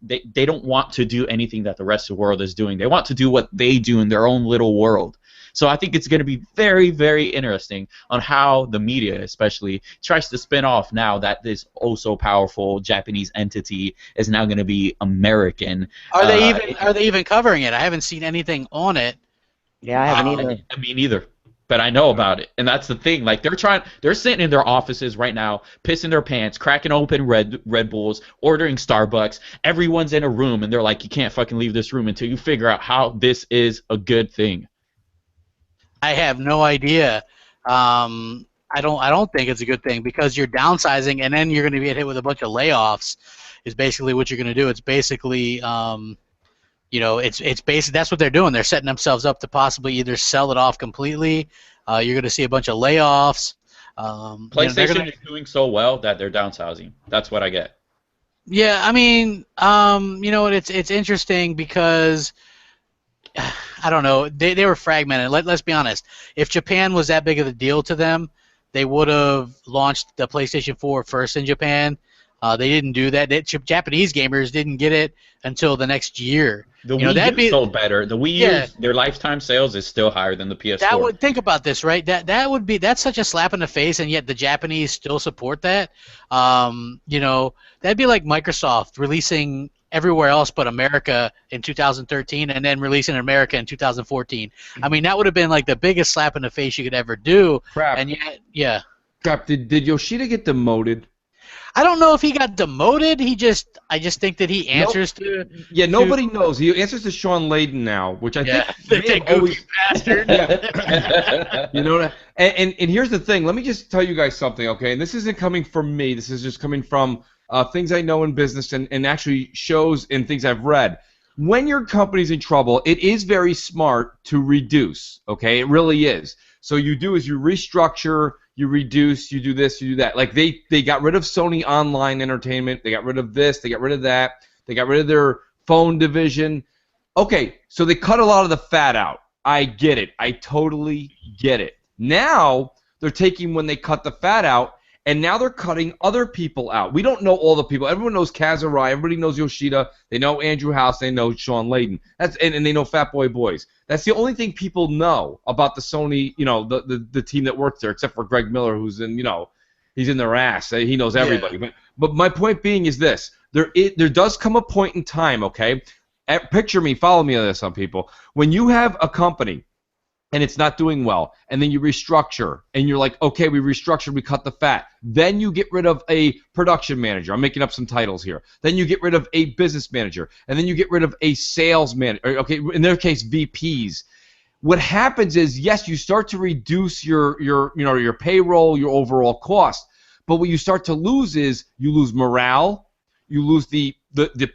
they don't want to do anything that the rest of the world is doing. They want to do what they do in their own little world. So I think it's going to be very, very interesting on how the media especially tries to spin off now that this so powerful Japanese entity is now going to be American. Are they even covering it? I haven't seen anything on it. Yeah, I haven't either. Me neither. But I know about it, and that's the thing. Like they're sitting in their offices right now, pissing their pants, cracking open Red Bulls, ordering Starbucks. Everyone's in a room, and they're like, "You can't fucking leave this room until you figure out how this is a good thing." I have no idea. I don't think it's a good thing, because you're downsizing, and then you're going to get hit with a bunch of layoffs. Is basically what you're going to do. It's basically it's basically that's what they're doing. They're setting themselves up to possibly either sell it off completely. You're going to see a bunch of layoffs. PlayStation is doing so well that they're downsizing. That's what I get. Yeah, I mean, it's interesting because I don't know. They were fragmented. Let's be honest. If Japan was that big of a deal to them, they would have launched the PlayStation 4 first in Japan. They didn't do that. Japanese gamers didn't get it until the next year. The Wii U sold better. The Wii U, their lifetime sales is still higher than the PS4. Think about this, right? That's such a slap in the face, and yet the Japanese still support that. That'd be like Microsoft releasing everywhere else but America in 2013, and then releasing in America in 2014. I mean, that would have been like the biggest slap in the face you could ever do. Crap. And yet, yeah. Crap. Did Yoshida get demoted? I don't know if he got demoted. I just think that he answers to. Yeah, nobody knows. He answers to Sean Layden now, which I think that goofy bastard. Yeah. You know what? And here's the thing. Let me just tell you guys something, okay? And this isn't coming from me. This is just coming from things I know in business and actually shows and things I've read. When your company's in trouble, it is very smart to reduce, okay? It really is. So you do is you restructure, you reduce, you do this, you do that. Like they got rid of Sony Online Entertainment, they got rid of this, they got rid of that, they got rid of their phone division. Okay, so they cut a lot of the fat out. I get it. I totally get it. Now they're taking when they cut the fat out, and now they're cutting other people out. We don't know all the people. Everyone knows Kazurai. Everybody knows Yoshida. They know Andrew House. They know Sean Layden. And they know Fat Boy Boys. That's the only thing people know about the Sony, you know, the team that works there, except for Greg Miller, who's in, you know, he's in their ass. He knows everybody. Yeah. But my point being is this: there does come a point in time, okay? Picture me, follow me on this, some people. When you have a company and it's not doing well, and then you restructure, and you're like, okay, we restructured, we cut the fat. Then you get rid of a production manager. I'm making up some titles here. Then you get rid of a business manager, and then you get rid of a sales manager. Okay, in their case, VPs. What happens is, yes, you start to reduce your payroll, your overall cost. But what you start to lose is you lose morale, you lose the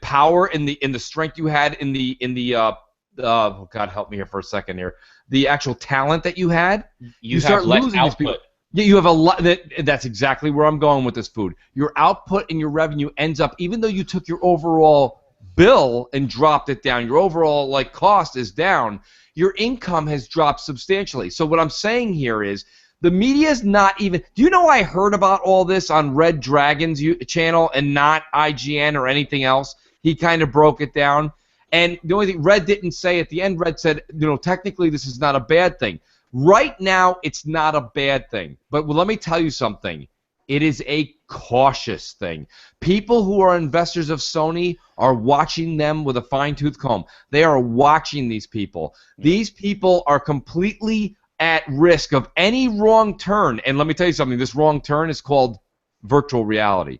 power and the strength you had in the oh God, help me here for a second here. The actual talent that you had, you start losing these people. Yeah, you have a lot. That's exactly where I'm going with this food. Your output and your revenue ends up, even though you took your overall bill and dropped it down, your overall cost is down. Your income has dropped substantially. So what I'm saying here is the media is not even. Do you know I heard about all this on Red Dragon's channel and not IGN or anything else? He kind of broke it down. And the only thing Red didn't say at the end, Red said, technically this is not a bad thing. Right now, it's not a bad thing. But let me tell you something. It is a cautious thing. People who are investors of Sony are watching them with a fine-tooth comb. They are watching these people. These people are completely at risk of any wrong turn. And let me tell you something. This wrong turn is called virtual reality.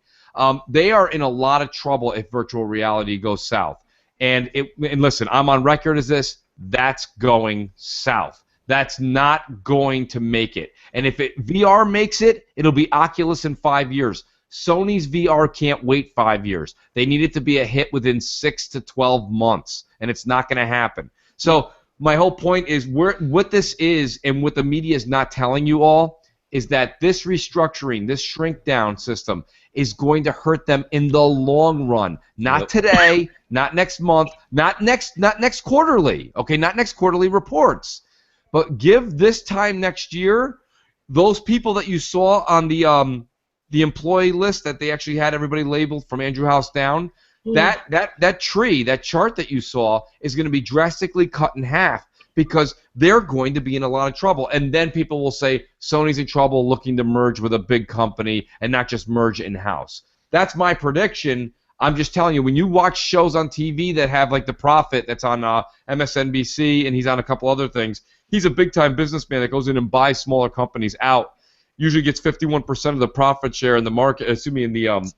They are in a lot of trouble if virtual reality goes south. And listen, I'm on record as this. That's going south. That's not going to make it. And if VR makes it, it'll be Oculus in 5 years. Sony's VR can't wait 5 years. They need it to be a hit within 6 to 12 months, and it's not going to happen. So my whole point is what this is, and what the media is not telling you all, is that this restructuring, this shrink down system, is going to hurt them in the long run. Not today, not next month, not next quarterly. Okay, not next quarterly reports. But give this time next year, those people that you saw on the employee list that they actually had everybody labeled from Andrew House down, that tree, that chart that you saw is going to be drastically cut in half because they're going to be in a lot of trouble. And then people will say Sony's in trouble looking to merge with a big company and not just merge in-house. That's my prediction. I'm just telling you, when you watch shows on TV that have the Prophet that's on MSNBC and he's on a couple other things, he's a big-time businessman that goes in and buys smaller companies out. Usually gets 51% of the profit share in the market, in the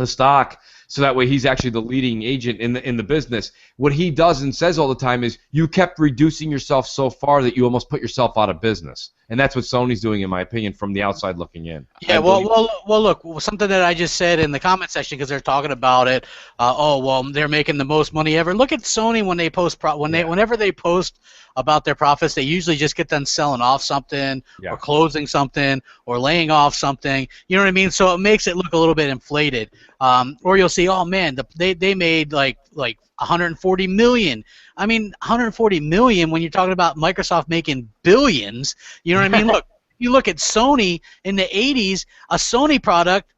stock, so that way he's actually the leading agent in the business. What he does and says all the time is, you kept reducing yourself so far that you almost put yourself out of business. And that's what Sony's doing, in my opinion, from the outside looking in. Yeah, well, look, something that I just said in the comment section because they're talking about it. They're making the most money ever. Look at Sony when they post whenever they post about their profits, they usually just get done selling off something or closing something or laying off something. You know what I mean? So it makes it look a little bit inflated. Or you'll see, oh man, they made like 140 million. I mean, 140 million when you're talking about Microsoft making billions. You know what I mean? Look, you look at Sony in the 80s, a Sony product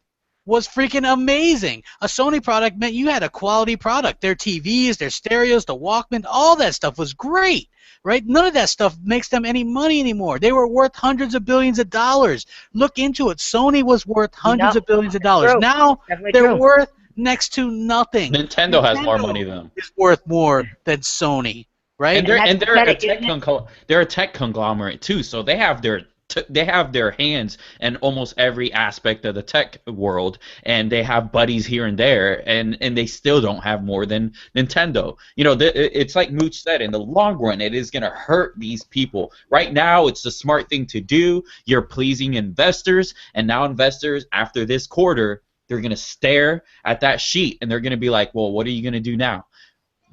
was freaking amazing. A Sony product meant you had a quality product. Their TVs, their stereos, the Walkman, all that stuff was great, right? None of that stuff makes them any money anymore. They were worth hundreds of billions of dollars. Look into it. Sony was worth hundreds of billions of dollars. Now they're worth Next to nothing. Nintendo has more money than them. Is worth more than Sony, right? And they're a tech conglomerate too, so they have their hands in almost every aspect of the tech world, and they have buddies here and there, and they still don't have more than Nintendo. You know, it's like Mooch said, in the long run, it is going to hurt these people. Right now, it's the smart thing to do. You're pleasing investors, and now investors, after this quarter, they're going to stare at that sheet, and they're going to be like, well, what are you going to do now?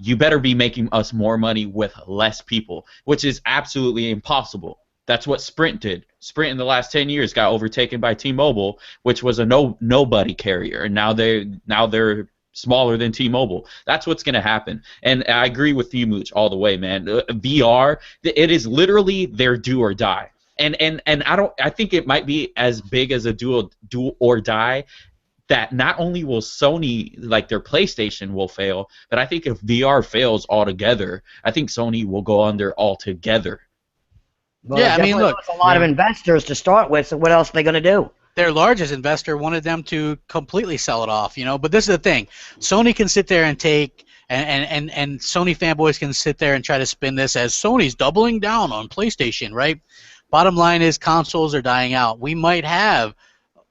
You better be making us more money with less people, which is absolutely impossible. That's what Sprint did. Sprint in the last 10 years got overtaken by T-Mobile, which was a nobody carrier, and now they're smaller than T-Mobile. That's what's going to happen. And I agree with you, Mooch, all the way, man. VR, it is literally their do or die. And I think it might be as big as a do or die, that not only will Sony, like their PlayStation will fail, but I think if VR fails altogether, I think Sony will go under altogether. Well, yeah, I mean, look, a lot of investors to start with, so what else are they going to do? Their largest investor wanted them to completely sell it off, you know. But this is the thing: Sony can sit there and take, and Sony fanboys can sit there and try to spin this as Sony's doubling down on PlayStation, right? Bottom line is consoles are dying out. We might have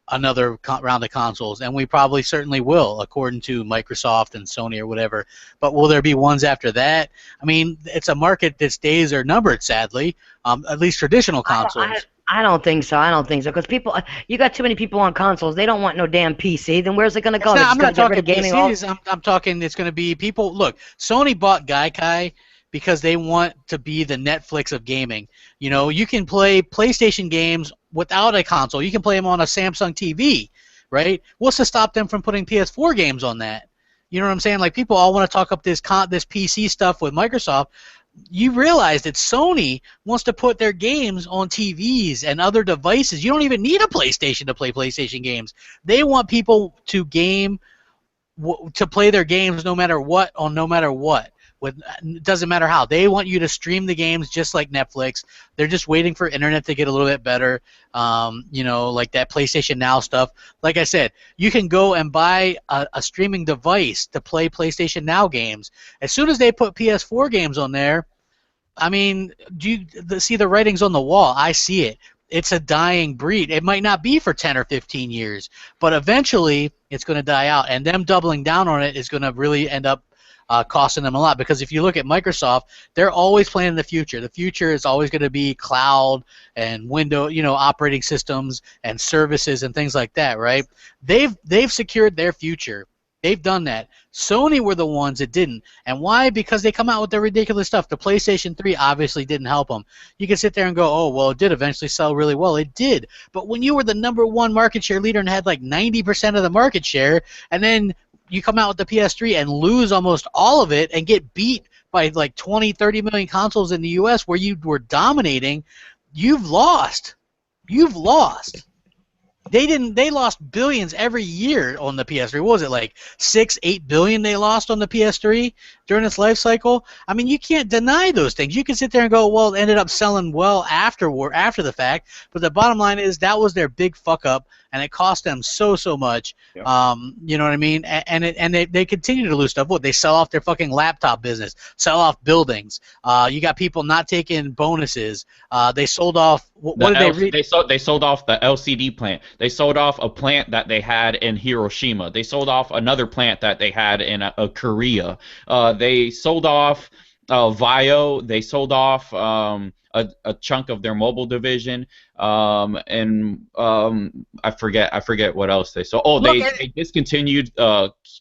another round of consoles, and we probably certainly will, according to Microsoft and Sony or whatever. But will there be ones after that? I mean, it's a market that's days are numbered, sadly. At least traditional consoles. I don't think so. I don't think so, because people, you got too many people on consoles. They don't want no damn PC. Then where's it going to go? I'm not talking PCs. I'm talking it's going to be people. Look, Sony bought Gaikai because they want to be the Netflix of gaming. You know, you can play PlayStation games without a console. You can play them on a Samsung TV, right? What's to stop them from putting PS4 games on that? You know what I'm saying? Like, people all want to talk up this PC stuff with Microsoft. You realize that Sony wants to put their games on TVs and other devices. You don't even need a PlayStation to play PlayStation games. They want people to play their games no matter what, on no matter what. It doesn't matter how. They want you to stream the games just like Netflix. They're just waiting for internet to get a little bit better, you know, like that PlayStation Now stuff. Like I said, you can go and buy a streaming device to play PlayStation Now games. As soon as they put PS4 games on there, I mean, do you see the writings on the wall? I see it. It's a dying breed. It might not be for 10 or 15 years, but eventually it's going to die out, and them doubling down on it is going to really end up costing them a lot, because if you look at Microsoft, they're always planning the future. The future is always going to be cloud and operating systems and services and things like that, right? They've secured their future. They've done that. Sony were the ones that didn't. And why? Because they come out with their ridiculous stuff. The PlayStation 3 obviously didn't help them. You can sit there and go, oh, well, it did eventually sell really well. It did. But when you were the #1 market share leader and had like 90% of the market share, and then you come out with the PS3 and lose almost all of it and get beat by like 20, 30 million consoles in the US where you were dominating, you've lost. You've lost. They lost billions every year on the PS3. What was it, like 6-8 billion they lost on the PS3 during its life cycle? I mean, you can't deny those things. You can sit there and go, well, it ended up selling well after the fact, but the bottom line is that was their big fuck up, and it cost them so much. Yeah. You know what I mean? And they continue to lose stuff. What, they sell off their fucking laptop business, sell off buildings. You got people not taking bonuses. They sold off. They sold off the LCD plant. They sold off a plant that they had in Hiroshima. They sold off another plant that they had in Korea. They sold off Vio. They sold off a chunk of their mobile division, and I forget what else they sold. Oh, they discontinued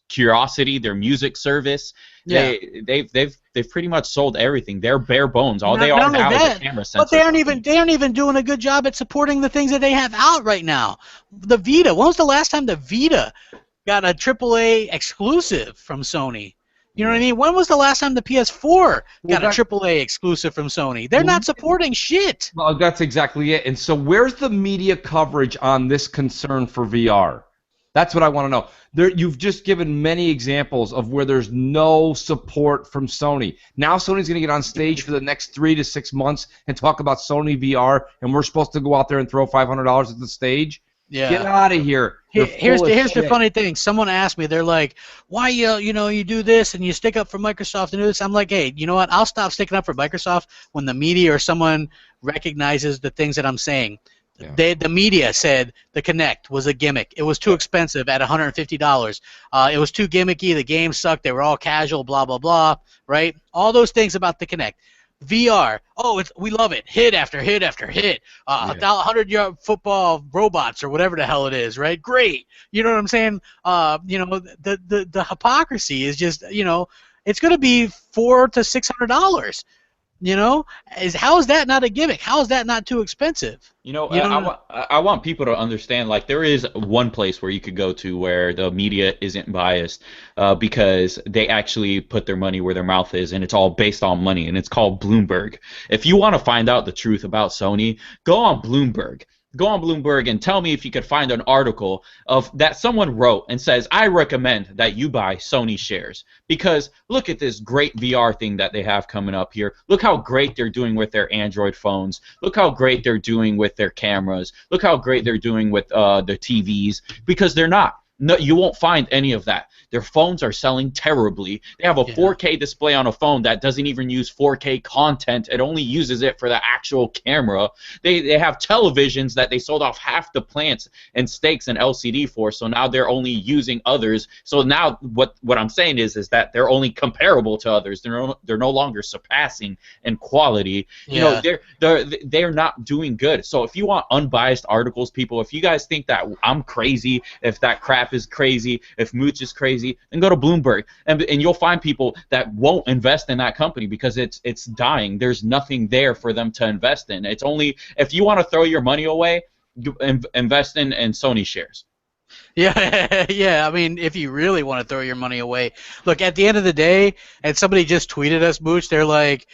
Curiosity, their music service. Yeah. They've pretty much sold everything. They're bare bones. All they are now is a camera sensor. But they aren't even doing a good job at supporting the things that they have out right now. The Vita. When was the last time the Vita got a AAA exclusive from Sony? You know what I mean? When was the last time the PS4 got a AAA exclusive from Sony? They're not supporting shit. Well, that's exactly it. And so where's the media coverage on this concern for VR? That's what I want to know. You've just given many examples of where there's no support from Sony. Now Sony's going to get on stage for the next 3 to 6 months and talk about Sony VR, and we're supposed to go out there and throw $500 at the stage? Yeah. Get out of here. Here's the shit. funny thing. Someone asked me, they're like, "Why you do this and you stick up for Microsoft and do this?" I'm like, "Hey, you know what? I'll stop sticking up for Microsoft when the media or someone recognizes the things that I'm saying." Yeah. The media said the Kinect was a gimmick. It was too expensive at $150. It was too gimmicky. The game sucked. They were all casual. Blah blah blah. Right? All those things about the Kinect. VR. Oh, we love it. Hit after hit after hit. 100-yard football robots or whatever the hell it is. Right? Great. You know what I'm saying? The hypocrisy is just it's going to be $400 to $600. How is that not a gimmick? How is that not too expensive? I want people to understand, like, there is one place where you could go to where the media isn't biased because they actually put their money where their mouth is, and it's all based on money, and it's called Bloomberg. If you want to find out the truth about Sony, go on Bloomberg. Go on Bloomberg and tell me if you could find an article of that someone wrote and says, I recommend that you buy Sony shares because look at this great VR thing that they have coming up here. Look how great they're doing with their Android phones. Look how great they're doing with their cameras. Look how great they're doing with the TVs, because they're not. No, you won't find any of that. Their phones are selling terribly. They have a 4K display on a phone that doesn't even use 4K content. It only uses it for the actual camera. They have televisions that they sold off half the plants and stakes and LCD for, so now they're only using others. So now what I'm saying is that they're only comparable to others. They're no longer surpassing in quality. Yeah. They're not doing good. So if you want unbiased articles, people, if you guys think that I'm crazy, if that crap is crazy, if Mooch is crazy, then go to Bloomberg, and you'll find people that won't invest in that company because it's dying. There's nothing there for them to invest in. It's only if you want to throw your money away, you invest in Sony shares. Yeah, yeah. I mean, if you really want to throw your money away, look, at the end of the day, and somebody just tweeted us, Mooch. They're like,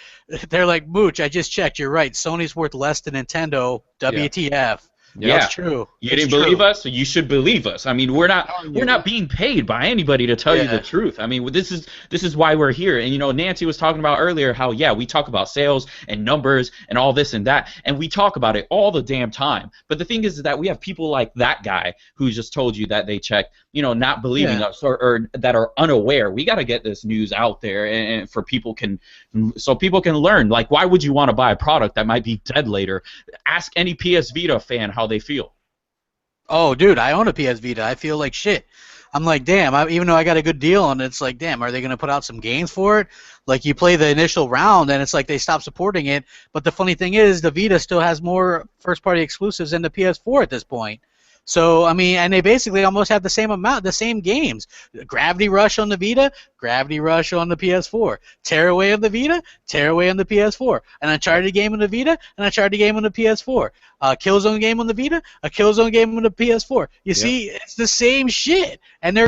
Mooch, I just checked. You're right. Sony's worth less than Nintendo. WTF? Yeah, that's true. You didn't believe us? You should believe us. I mean, we're not being paid by anybody to tell you the truth. I mean, this is why we're here. And Nancy was talking about earlier how we talk about sales and numbers and all this and that, and we talk about it all the damn time. But the thing is that we have people like that guy who just told you that they checked, not believing us or that are unaware. We got to get this news out there and so people can learn. Like, why would you want to buy a product that might be dead later? Ask any PS Vita fan how they feel. Oh, dude, I own a PS Vita. I feel like shit. I'm like, damn, even though I got a good deal on it, it's like, damn, are they going to put out some games for it? Like, you play the initial round, and it's like they stop supporting it. But the funny thing is, the Vita still has more first-party exclusives than the PS4 at this point. So, I mean, and they basically almost have the same amount, the same games. Gravity Rush on the Vita, Gravity Rush on the PS4. Tearaway on the Vita, Tearaway on the PS4. An Uncharted game on the Vita, an Uncharted game on the PS4. A Killzone game on the Vita, a Killzone game on the PS4. You see, it's the same shit, and they're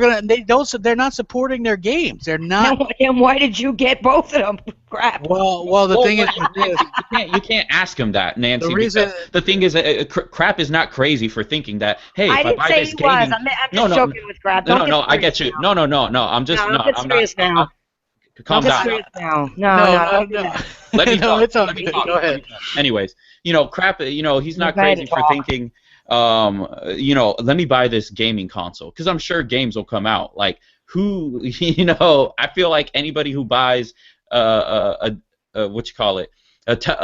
not supporting their games. They're not. And why did you get both of them? Crap. Well, the thing is, you can't ask him that, Nancy. The thing is, Crap is not crazy for thinking that. Hey, I if didn't I buy say this he gaming, was. I'm just joking with Crap. No, I get you. No, I'm just I'm serious now. Calm down. No. Let me talk. It's okay. Go ahead. Anyways, Crap, he's not crazy for thinking, let me buy this gaming console, because I'm sure games will come out. Like, who, I feel like anybody who buys a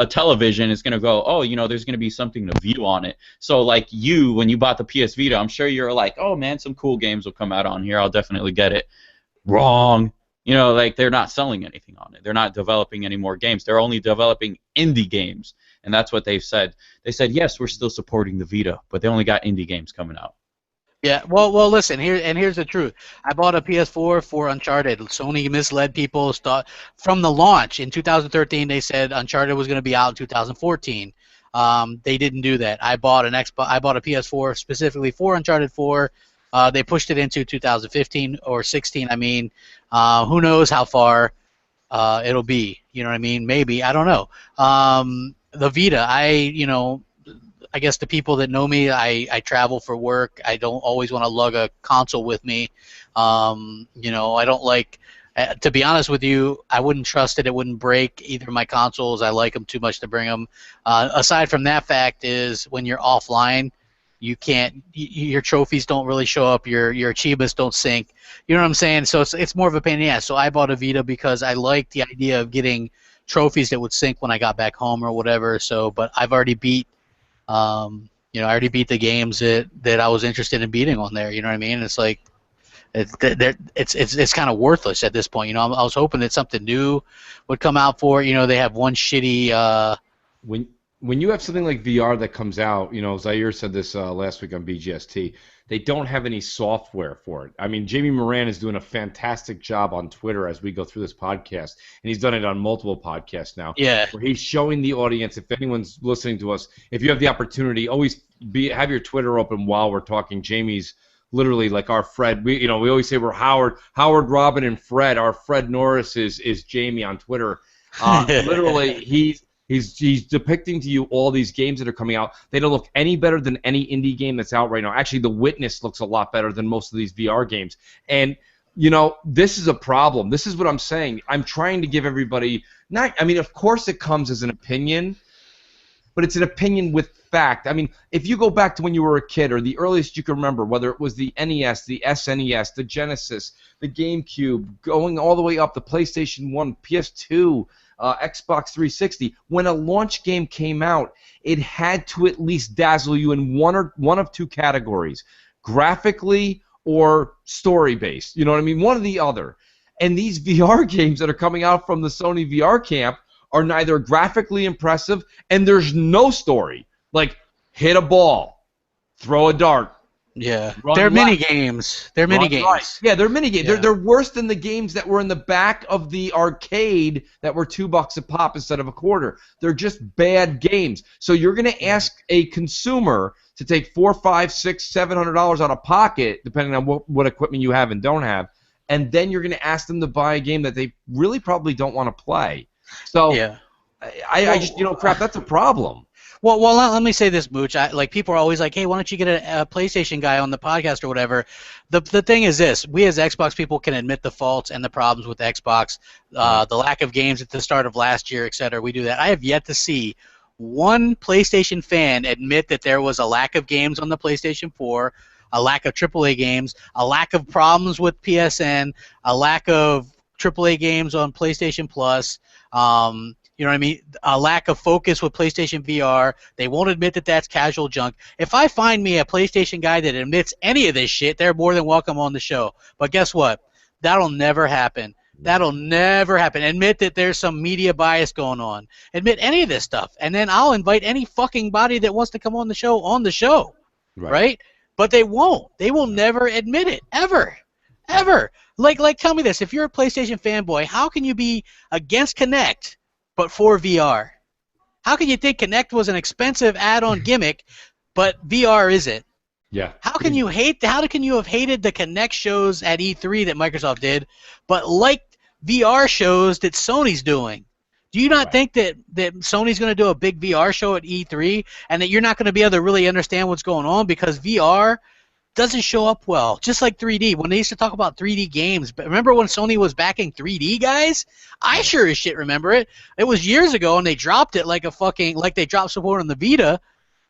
television is going to go, oh, there's going to be something to view on it. So, like, when you bought the PS Vita, I'm sure you're like, oh, man, some cool games will come out on here. I'll definitely get it. Wrong. Like, they're not selling anything on it. They're not developing any more games. They're only developing indie games, and that's what they've said. They said, yes, we're still supporting the Vita, but they only got indie games coming out. Yeah, well, listen, here's the truth. I bought a PS4 for Uncharted. Sony misled people. From the launch in 2013, they said Uncharted was going to be out in 2014. They didn't do that. I bought a PS4 specifically for Uncharted 4. They pushed it into 2015 or 16. I mean, who knows how far it'll be? You know what I mean? Maybe, I don't know. The Vita, I guess the people that know me, I travel for work. I don't always want to lug a console with me. I don't like. To be honest with you, I wouldn't trust it. It wouldn't break either of my consoles. I like them too much to bring them. Aside from that fact is when you're offline, You can't. Your trophies don't really show up. Your achievements don't sync. You know what I'm saying? So it's more of a pain in the ass. So I bought a Vita because I liked the idea of getting trophies that would sync when I got back home or whatever. So, but I've already beat. You know, I already beat the games that I was interested in beating on there. You know what I mean? It's like it's kind of worthless at this point. You know, I was hoping that something new would come out for it. You know, they have one shitty. When you have something like VR that comes out, you know, Zaire said this last week on BGST, they don't have any software for it. I mean, Jamie Moran is doing a fantastic job on Twitter as we go through this podcast, and he's done it on multiple podcasts now. Yeah. Where he's showing the audience, if anyone's listening to us, if you have the opportunity, always have your Twitter open while we're talking. Jamie's literally like our Fred. We always say we're Howard, Robin, and Fred. Our Fred Norris is Jamie on Twitter. Literally, He's depicting to you all these games that are coming out. They don't look any better than any indie game that's out right now. Actually, The Witness looks a lot better than most of these VR games. And, you know, this is a problem. This is what I'm saying. I'm trying to give everybody I mean, of course it comes as an opinion, but it's an opinion with fact. I mean, if you go back to when you were a kid or the earliest you can remember, whether it was the NES, the SNES, the Genesis, the GameCube, going all the way up, the PlayStation 1, PS2, Xbox 360, when a launch game came out, it had to at least dazzle you in one of two categories, graphically or story-based. You know what I mean? One or the other. And these VR games that are coming out from the Sony VR camp are neither graphically impressive, and there's no story. Like, hit a ball, throw a dart. Yeah, they're mini games. They're mini games. Right. Yeah, they're mini games. Yeah. They're worse than the games that were in the back of the arcade that were $2 a pop instead of a quarter. They're just bad games. So you're going to ask a consumer to take $400, $500, $600, $700 out of pocket, depending on what equipment you have and don't have, and then you're going to ask them to buy a game that they really probably don't want to play. So yeah. I just crap. That's a problem. Well, let me say this, Mooch. Like, people are always like, hey, why don't you get a PlayStation guy on the podcast or whatever? The thing is this. We as Xbox people can admit the faults and the problems with Xbox, the lack of games at the start of last year, et cetera. We do that. I have yet to see one PlayStation fan admit that there was a lack of games on the PlayStation 4, a lack of AAA games, a lack of problems with PSN, a lack of AAA games on PlayStation Plus, you know what I mean? A lack of focus with PlayStation VR. They won't admit that that's casual junk. If I find me a PlayStation guy that admits any of this shit, they're more than welcome on the show. But guess what? That'll never happen. That'll never happen. Admit that there's some media bias going on. Admit any of this stuff. And then I'll invite any fucking body that wants to come on the show. Right? But they won't. They will never admit it. Ever. Ever. Like, tell me this. If you're a PlayStation fanboy, how can you be against Kinect but for VR? How can you think Kinect was an expensive add-on gimmick, but VR isn't? Yeah. How can you have hated the Kinect shows at E3 that Microsoft did, but liked VR shows that Sony's doing? Do you not think that Sony's going to do a big VR show at E3 and that you're not going to be able to really understand what's going on because VR doesn't show up well, just like 3D. When they used to talk about 3D games, but remember when Sony was backing 3D guys? I sure as shit remember it. It was years ago, and they dropped it like they dropped support on the Vita.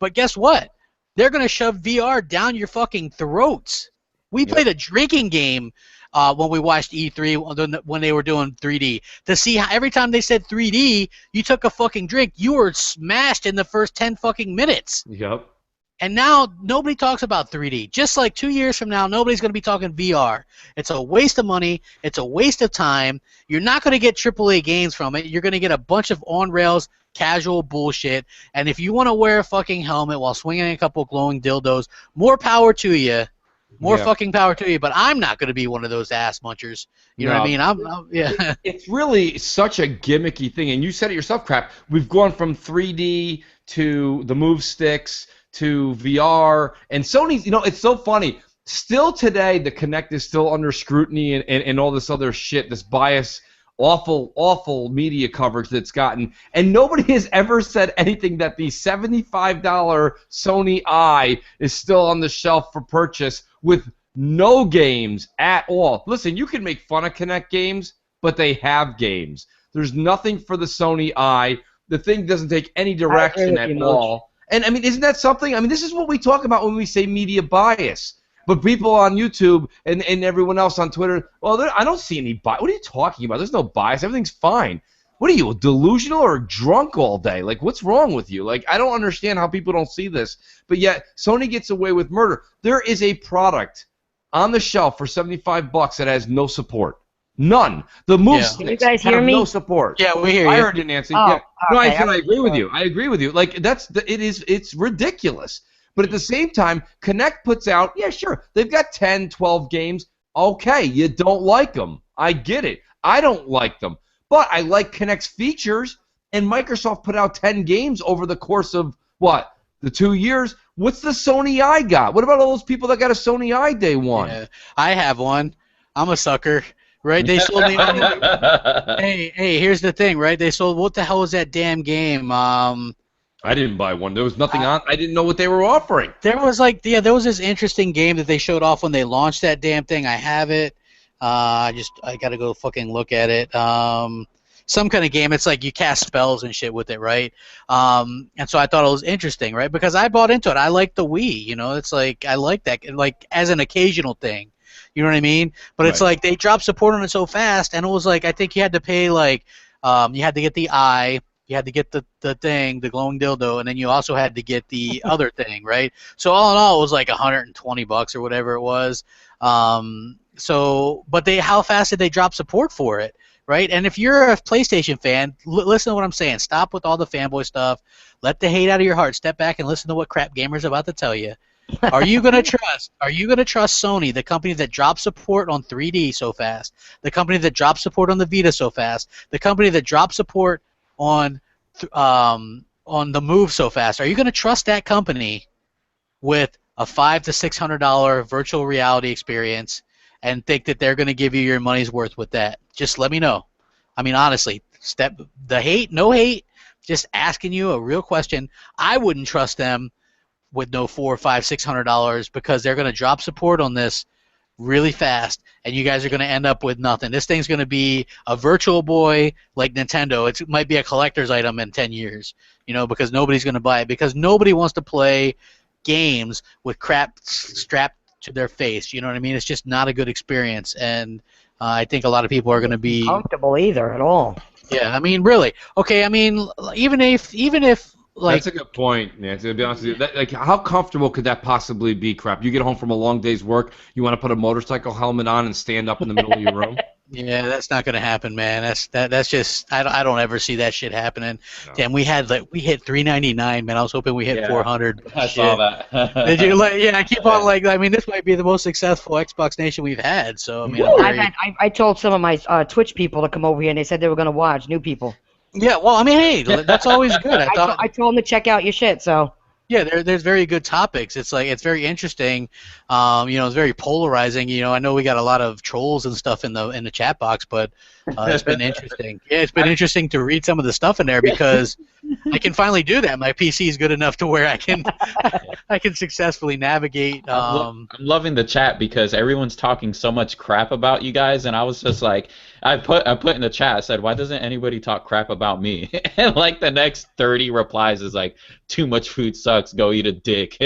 But guess what? They're gonna shove VR down your fucking throats. We played a drinking game when we watched E3 when they were doing 3D to see how every time they said 3D, you took a fucking drink, you were smashed in the first 10 fucking minutes. Yep. And now nobody talks about 3D. Just like 2 years from now, nobody's going to be talking VR. It's a waste of money. It's a waste of time. You're not going to get AAA games from it. You're going to get a bunch of on-rails casual bullshit. And if you want to wear a fucking helmet while swinging a couple glowing dildos, more power to you. More fucking power to you. But I'm not going to be one of those ass munchers. You know what I mean? Yeah. It's really such a gimmicky thing. And you said it yourself, Crap. We've gone from 3D to the move sticks to VR, and Sony's, it's so funny. Still today, the Kinect is still under scrutiny and all this other shit, this bias, awful media coverage that's gotten, and nobody has ever said anything that the $75 Sony Eye is still on the shelf for purchase with no games at all. Listen, you can make fun of Kinect games, but they have games. There's nothing for the Sony Eye. The thing doesn't take any direction at all. And I mean, isn't that something? I mean, this is what we talk about when we say media bias. But people on YouTube and everyone else on Twitter, well, I don't see any bias. What are you talking about? There's no bias. Everything's fine. What are you, delusional or drunk all day? Like, what's wrong with you? Like, I don't understand how people don't see this. But yet, Sony gets away with murder. There is a product on the shelf for $75 that has no support. None. The move Can you guys hear me? no support. Yeah, we hear you. I heard you, Nancy. Oh, Yeah. No, okay. I agree with you. I agree with you. Like, it's ridiculous. But at the same time, Kinect puts out, yeah, sure, they've got 10, 12 games. Okay, you don't like them. I get it. I don't like them. But I like Kinect's features, and Microsoft put out 10 games over the course of, what, the 2 years? What's the Sony I got? What about all those people that got a Sony I day one? Yeah, I have one. I'm a sucker. Right? They sold me. Hey, here's the thing, right? They sold. What the hell was that damn game? I didn't buy one. There was nothing on. I didn't know what they were offering. There was there was this interesting game that they showed off when they launched that damn thing. I have it. I gotta go fucking look at it. Some kind of game. It's like you cast spells and shit with it, right? And so I thought it was interesting, right? Because I bought into it. I like the Wii. You know, it's like I like that, like as an occasional thing. You know what I mean? But it's like they dropped support on it so fast, and it was like I think you had to pay like you had to get the eye. You had to get the thing, the glowing dildo, and then you also had to get the other thing, right? So all in all, it was like $120 or whatever it was. But how fast did they drop support for it, right? And if you're a PlayStation fan, listen to what I'm saying. Stop with all the fanboy stuff. Let the hate out of your heart. Step back and listen to what Crap Gamer's about to tell you. Are you gonna trust Sony, the company that dropped support on 3D so fast, the company that dropped support on the Vita so fast, the company that dropped support on the Move so fast? Are you going to trust that company with a $500 to $600 virtual reality experience and think that they're going to give you your money's worth with that? Just let me know. I mean, honestly, no hate, just asking you a real question. I wouldn't trust them with no $400, $500, $600 because they're going to drop support on this really fast, and you guys are going to end up with nothing. This thing's going to be a Virtual Boy like Nintendo. It might be a collector's item in 10 years, you know, because nobody's going to buy it because nobody wants to play games with crap strapped to their face. You know what I mean? It's just not a good experience, and I think a lot of people are going to be comfortable either at all. Yeah, I mean, really. Okay, I mean, even if like, that's a good point, Nancy. To be honest with you, like, how comfortable could that possibly be? Crap, you get home from a long day's work, you want to put a motorcycle helmet on and stand up in the middle of your room. Yeah, that's not gonna happen, man. That's just I don't ever see that shit happening. No. Damn, we hit $399, man. I was hoping we hit 400. I saw that. Did you I keep on I mean, this might be the most successful Xbox Nation we've had. So I mean, I told some of my Twitch people to come over here, and they said they were gonna watch. New people. Yeah, well, I mean, hey, that's always good. I told them to check out your shit, so. Yeah, there's very good topics. It's like it's very interesting. It's very polarizing. You know, I know we got a lot of trolls and stuff in the chat box, but it's been interesting. Yeah, it's been interesting to read some of the stuff in there because I can finally do that. My PC is good enough to where I can successfully navigate. I'm loving the chat because everyone's talking so much crap about you guys, and I was just like, I put in the chat. I said, why doesn't anybody talk crap about me? And like the next 30 replies is like, too much food sucks. Go eat a dick.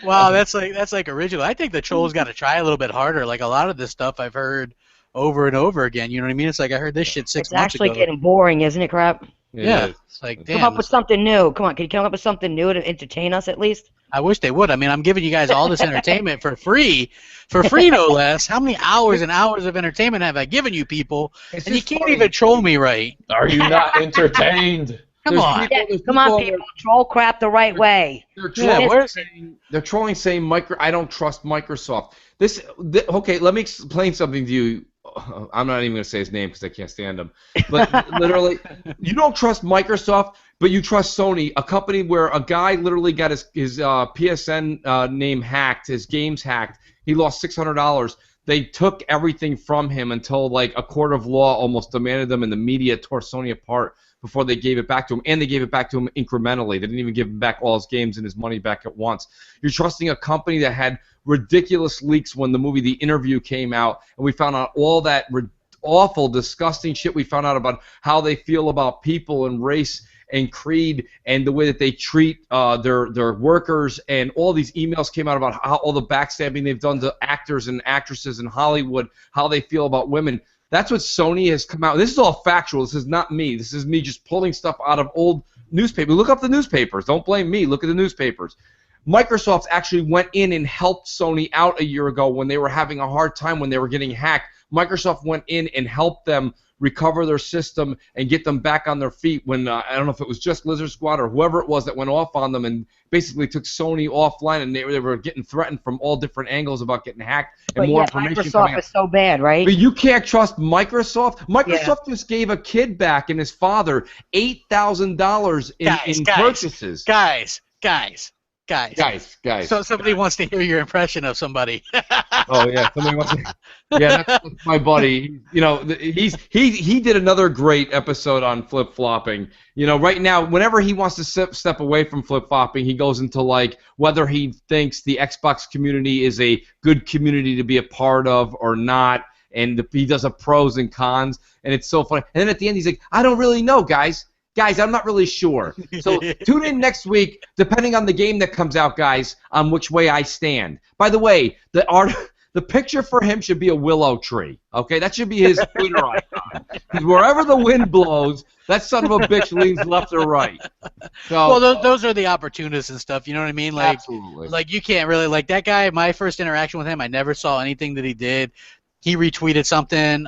Wow, that's like original. I think the trolls got to try a little bit harder. Like a lot of this stuff I've heard over and over again. You know what I mean? It's like I heard this shit 6 months ago. It's actually getting boring, isn't it, Crap? Yeah. It's like, damn. Come up with something new. Come on, can you come up with something new to entertain us at least? I wish they would. I mean, I'm giving you guys all this entertainment for free no less. How many hours and hours of entertainment have I given you people? And you can't even troll me right. Are you not entertained? Come on. Come on, people. Troll Crap the right way. They're trolling saying I don't trust Microsoft. Okay, let me explain something to you. I'm not even going to say his name because I can't stand him. But literally, you don't trust Microsoft, but you trust Sony, a company where a guy literally got his PSN name hacked, his games hacked. He lost $600. They took everything from him until like a court of law almost demanded them, and the media tore Sony apart before they gave it back to him, and they gave it back to him incrementally. They didn't even give him back all his games and his money back at once. You're trusting a company that had ridiculous leaks when the movie The Interview came out, and we found out all that awful, disgusting shit we found out about how they feel about people and race and Creed and the way that they treat their workers, and all these emails came out about how all the backstabbing they've done to actors and actresses in Hollywood, how they feel about women. That's what Sony has come out. This is all factual. This is not me. This is me just pulling stuff out of old newspapers. Look up the newspapers. Don't blame me. Look at the newspapers. Microsoft actually went in and helped Sony out a year ago when they were having a hard time when they were getting hacked. Microsoft went in and helped them recover their system and get them back on their feet when, I don't know if it was just Lizard Squad or whoever it was that went off on them and basically took Sony offline, and they were getting threatened from all different angles about getting hacked and more information coming Microsoft out. is so bad, right? But you can't trust Microsoft. Microsoft just gave a kid back and his father $8,000 in purchases. Guys. Guys. So somebody wants to hear your impression of somebody. Oh yeah, somebody wants to. Yeah, that's my buddy. You know, he did another great episode on flip flopping. You know, right now, whenever he wants to step away from flip flopping, he goes into like whether he thinks the Xbox community is a good community to be a part of or not, and he does a pros and cons, and it's so funny. And then at the end, he's like, "I don't really know, guys. Guys, I'm not really sure." So tune in next week, depending on the game that comes out, guys, on which way I stand. By the way, the picture for him should be a willow tree. Okay, that should be his Twitter icon. Because wherever the wind blows, that son of a bitch leans left or right. So, well, those are the opportunists and stuff. You know what I mean? Like, absolutely. Like you can't really like that guy. My first interaction with him, I never saw anything that he did. He retweeted something.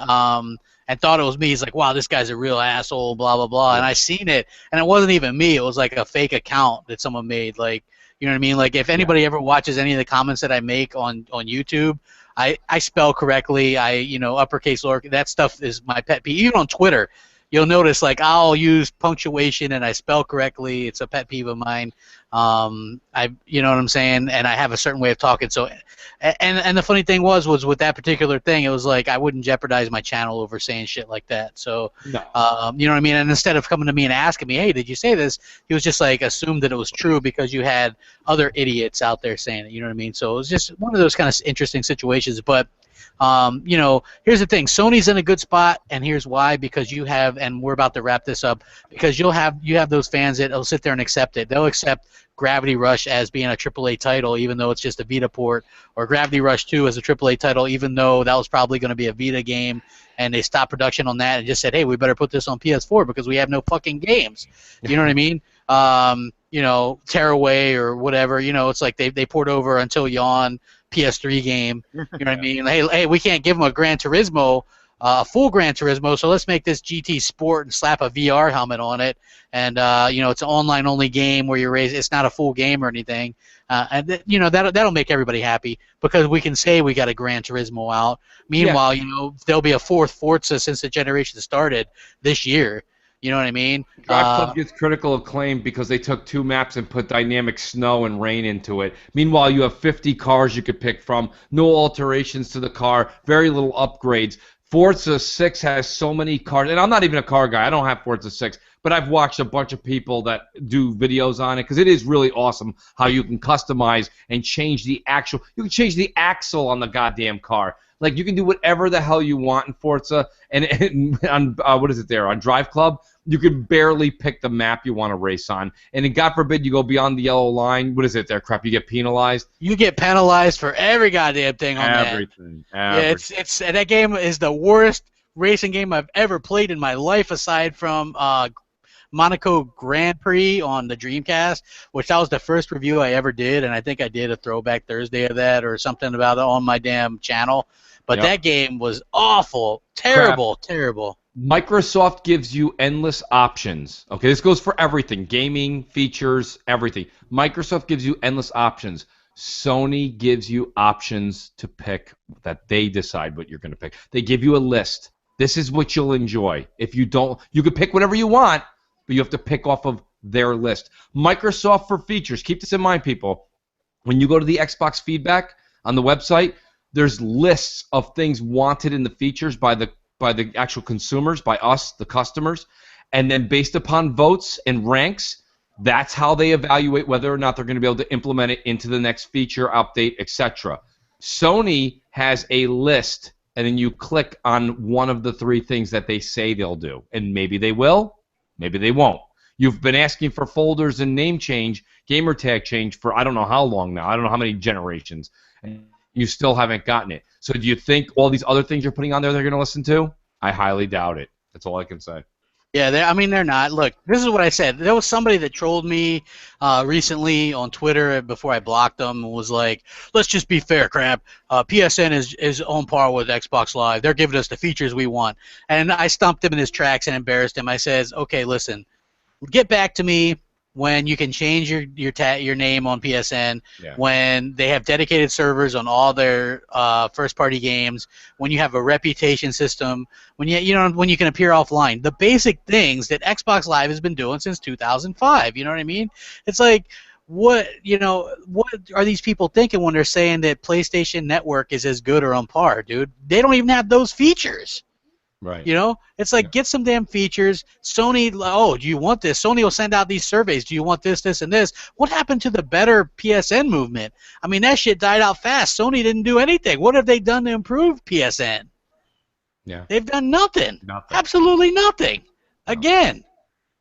And thought it was me. He's like, wow, this guy's a real asshole, blah, blah, blah. And I seen it, and it wasn't even me. It was like a fake account that someone made. Like, you know what I mean? Like, if anybody ever watches any of the comments that I make on YouTube, I spell correctly. Uppercase, lowercase. That stuff is my pet peeve. Even on Twitter, you'll notice, like, I'll use punctuation and I spell correctly. It's a pet peeve of mine. You know what I'm saying? And I have a certain way of talking. So, and the funny thing was with that particular thing, it was like I wouldn't jeopardize my channel over saying shit like that. So, no. You know what I mean? And instead of coming to me and asking me, hey, did you say this? He was just like assumed that it was true because you had other idiots out there saying it. You know what I mean? So it was just one of those kind of interesting situations. But here's the thing. Sony's in a good spot, and here's why. Because you have, and we're about to wrap this up, because you have those fans that will sit there and accept it. They'll accept Gravity Rush as being a AAA title, even though it's just a Vita port, or Gravity Rush 2 as a AAA title, even though that was probably going to be a Vita game, and they stopped production on that and just said, hey, we better put this on PS4 because we have no fucking games. You know what I mean? Tearaway or whatever. It's like they poured over Until Yawn PS3 game. You know what I mean? Hey, we can't give them a Gran Turismo, a full Gran Turismo, so let's make this GT Sport and slap a VR helmet on it. And it's an online-only game where you're raised. It's not a full game or anything. That'll make everybody happy because we can say we got a Gran Turismo out. Meanwhile, there'll be a fourth Forza since the generation started this year. You know what I mean? Drive Club gets critical acclaim because they took 2 maps and put dynamic snow and rain into it. Meanwhile, you have 50 cars you could pick from, no alterations to the car, very little upgrades. Forza 6 has so many cars, and I'm not even a car guy. I don't have Forza 6, but I've watched a bunch of people that do videos on it because it is really awesome how you can customize and change the actual. You can change the axle on the goddamn car. Like you can do whatever the hell you want in Forza, and on what is it there on Drive Club? You could barely pick the map you want to race on, and then God forbid you go beyond the yellow line. What is it there? Crap, you get penalized. You get penalized for every goddamn thing on everything. Yeah, it's that game is the worst racing game I've ever played in my life, aside from Monaco Grand Prix on the Dreamcast, which that was the first review I ever did, and I think I did a Throwback Thursday of that or something about it on my damn channel. But that game was awful, terrible. Microsoft gives you endless options. Okay, this goes for everything, gaming, features, everything. Microsoft gives you endless options. Sony gives you options to pick that they decide what you're going to pick. They give you a list. This is what you'll enjoy. If you don't, you can pick whatever you want, but you have to pick off of their list. Microsoft for features. Keep this in mind, people. When you go to the Xbox feedback on the website, there's lists of things wanted in the features by the actual consumers, by us, the customers, and then based upon votes and ranks, that's how they evaluate whether or not they're going to be able to implement it into the next feature, update, etc. Sony has a list, and then you click on one of the 3 things that they say they'll do, and maybe they will, maybe they won't. You've been asking for folders and name change, gamer tag change for I don't know how long now. I don't know how many generations. And you still haven't gotten it. So do you think all these other things you're putting on there they're going to listen to? I highly doubt it. That's all I can say. Yeah, I mean, they're not. Look, this is what I said. There was somebody that trolled me recently on Twitter before I blocked them. Was like, let's just be fair, crap. PSN is on par with Xbox Live. They're giving us the features we want. And I stumped him in his tracks and embarrassed him. I says, okay, listen, get back to me when you can change your name on PSN, when they have dedicated servers on all their first-party games, when you have a reputation system, when you can appear offline. The basic things that Xbox Live has been doing since 2005. You know what I mean? It's like, what are these people thinking when they're saying that PlayStation Network is as good or on par, dude? They don't even have those features. Right. You know, it's like, get some damn features. Sony, oh, do you want this? Sony will send out these surveys. Do you want this, this, and this? What happened to the better PSN movement? I mean, that shit died out fast. Sony didn't do anything. What have they done to improve PSN? Yeah. They've done nothing. Nothing. Absolutely nothing. Again,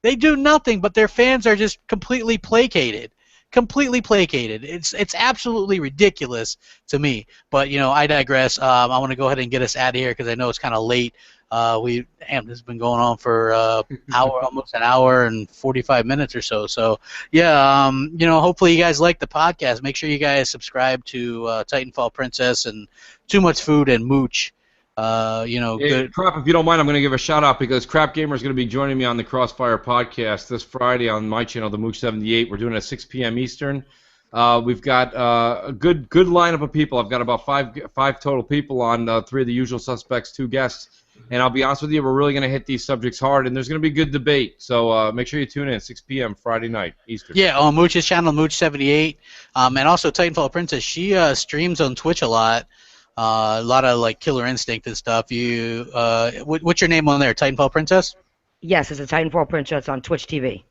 they do nothing, but their fans are just completely placated. Completely placated. It's absolutely ridiculous to me. But, I digress. I want to go ahead and get us out of here because I know it's kind of late. This has been going on for almost an hour and 45 minutes or so. So, yeah, hopefully you guys like the podcast. Make sure you guys subscribe to Titanfall Princess and Too Much Food and Mooch. Good. Crap, if you don't mind, I'm going to give a shout out because Crap Gamer is going to be joining me on the Crossfire podcast this Friday on my channel, the Mooch 78. We're doing it at 6 p.m. Eastern. We've got a good lineup of people. I've got about five total people on, 3 of the usual suspects, 2 guests. And I'll be honest with you, we're really going to hit these subjects hard, and there's going to be good debate. So make sure you tune in at 6 p.m. Friday night Eastern. Yeah, on Mooch's channel, Mooch78, and also Titanfall Princess. She streams on Twitch a lot of like Killer Instinct and stuff. What's your name on there? Titanfall Princess? Yes, it's a Titanfall Princess on Twitch TV.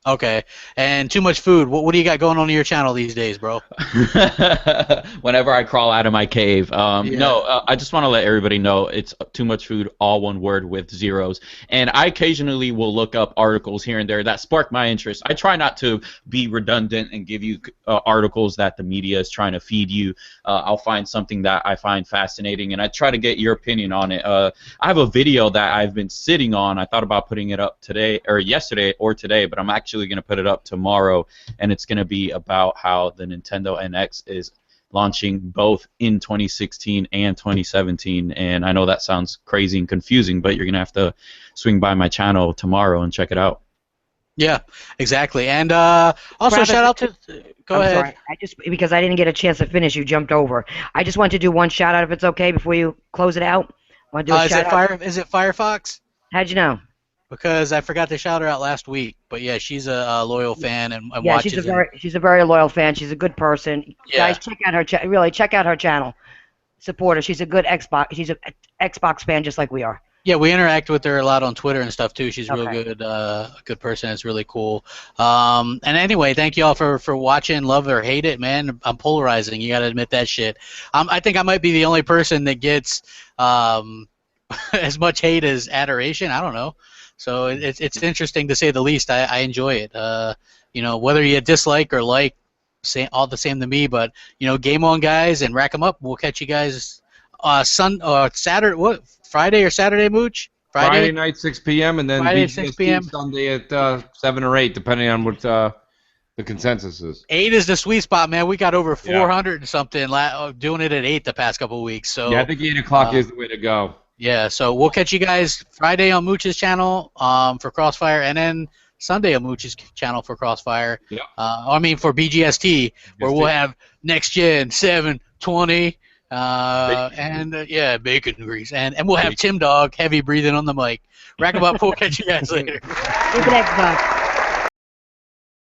Okay. And Too Much Food. What do you got going on your channel these days, bro? Whenever I crawl out of my cave. I just want to let everybody know it's Too Much Food, all one word with zeros. And I occasionally will look up articles here and there that spark my interest. I try not to be redundant and give you articles that the media is trying to feed you. I'll find something that I find fascinating, and I try to get your opinion on it. I have a video that I've been sitting on. I thought about putting it up today or yesterday or today, but I'm actually going to put it up tomorrow, and it's going to be about how the Nintendo NX is launching both in 2016 and 2017. And I know that sounds crazy and confusing, but you're going to have to swing by my channel tomorrow and check it out. Yeah, exactly. And also shout out to go ahead. Sorry. Because I didn't get a chance to finish, you jumped over. I just want to do one shout out if it's okay before you close it out. Want to do a shout out? Is it Firefox? How'd you know? Because I forgot to shout her out last week, but yeah, she's a loyal fan and watches. She's a very loyal fan. She's a good person. Yeah. Guys, check out her really check out her channel. Support her. She's a good Xbox. She's an Xbox fan just like we are. Yeah, we interact with her a lot on Twitter and stuff too. She's a real good person. It's really cool. And anyway, thank you all for watching. Love or hate it, man. I'm polarizing. You got to admit that shit. I think I might be the only person that gets as much hate as adoration. I don't know. So it's interesting to say the least. I enjoy it. Whether you dislike or like, all the same to me. But game on, guys, and rack 'em up. We'll catch you guys Saturday. What, Friday or Saturday, Mooch? Friday night 6 p.m. and then Friday 6 p.m. Sunday at 7 or 8, depending on what the consensus is. 8 is the sweet spot, man. We got over 400 and something doing it at 8 the past couple of weeks. So yeah, I think 8 o'clock is the way to go. Yeah, so we'll catch you guys Friday on Mooch's channel for Crossfire, and then Sunday on Mooch's channel for Crossfire. Yeah. For BGST, where we'll have Next Gen 720, bacon grease, and we'll have Tim Dog heavy breathing on the mic. Rack 'em up. We'll catch you guys later. Keep it Xbox.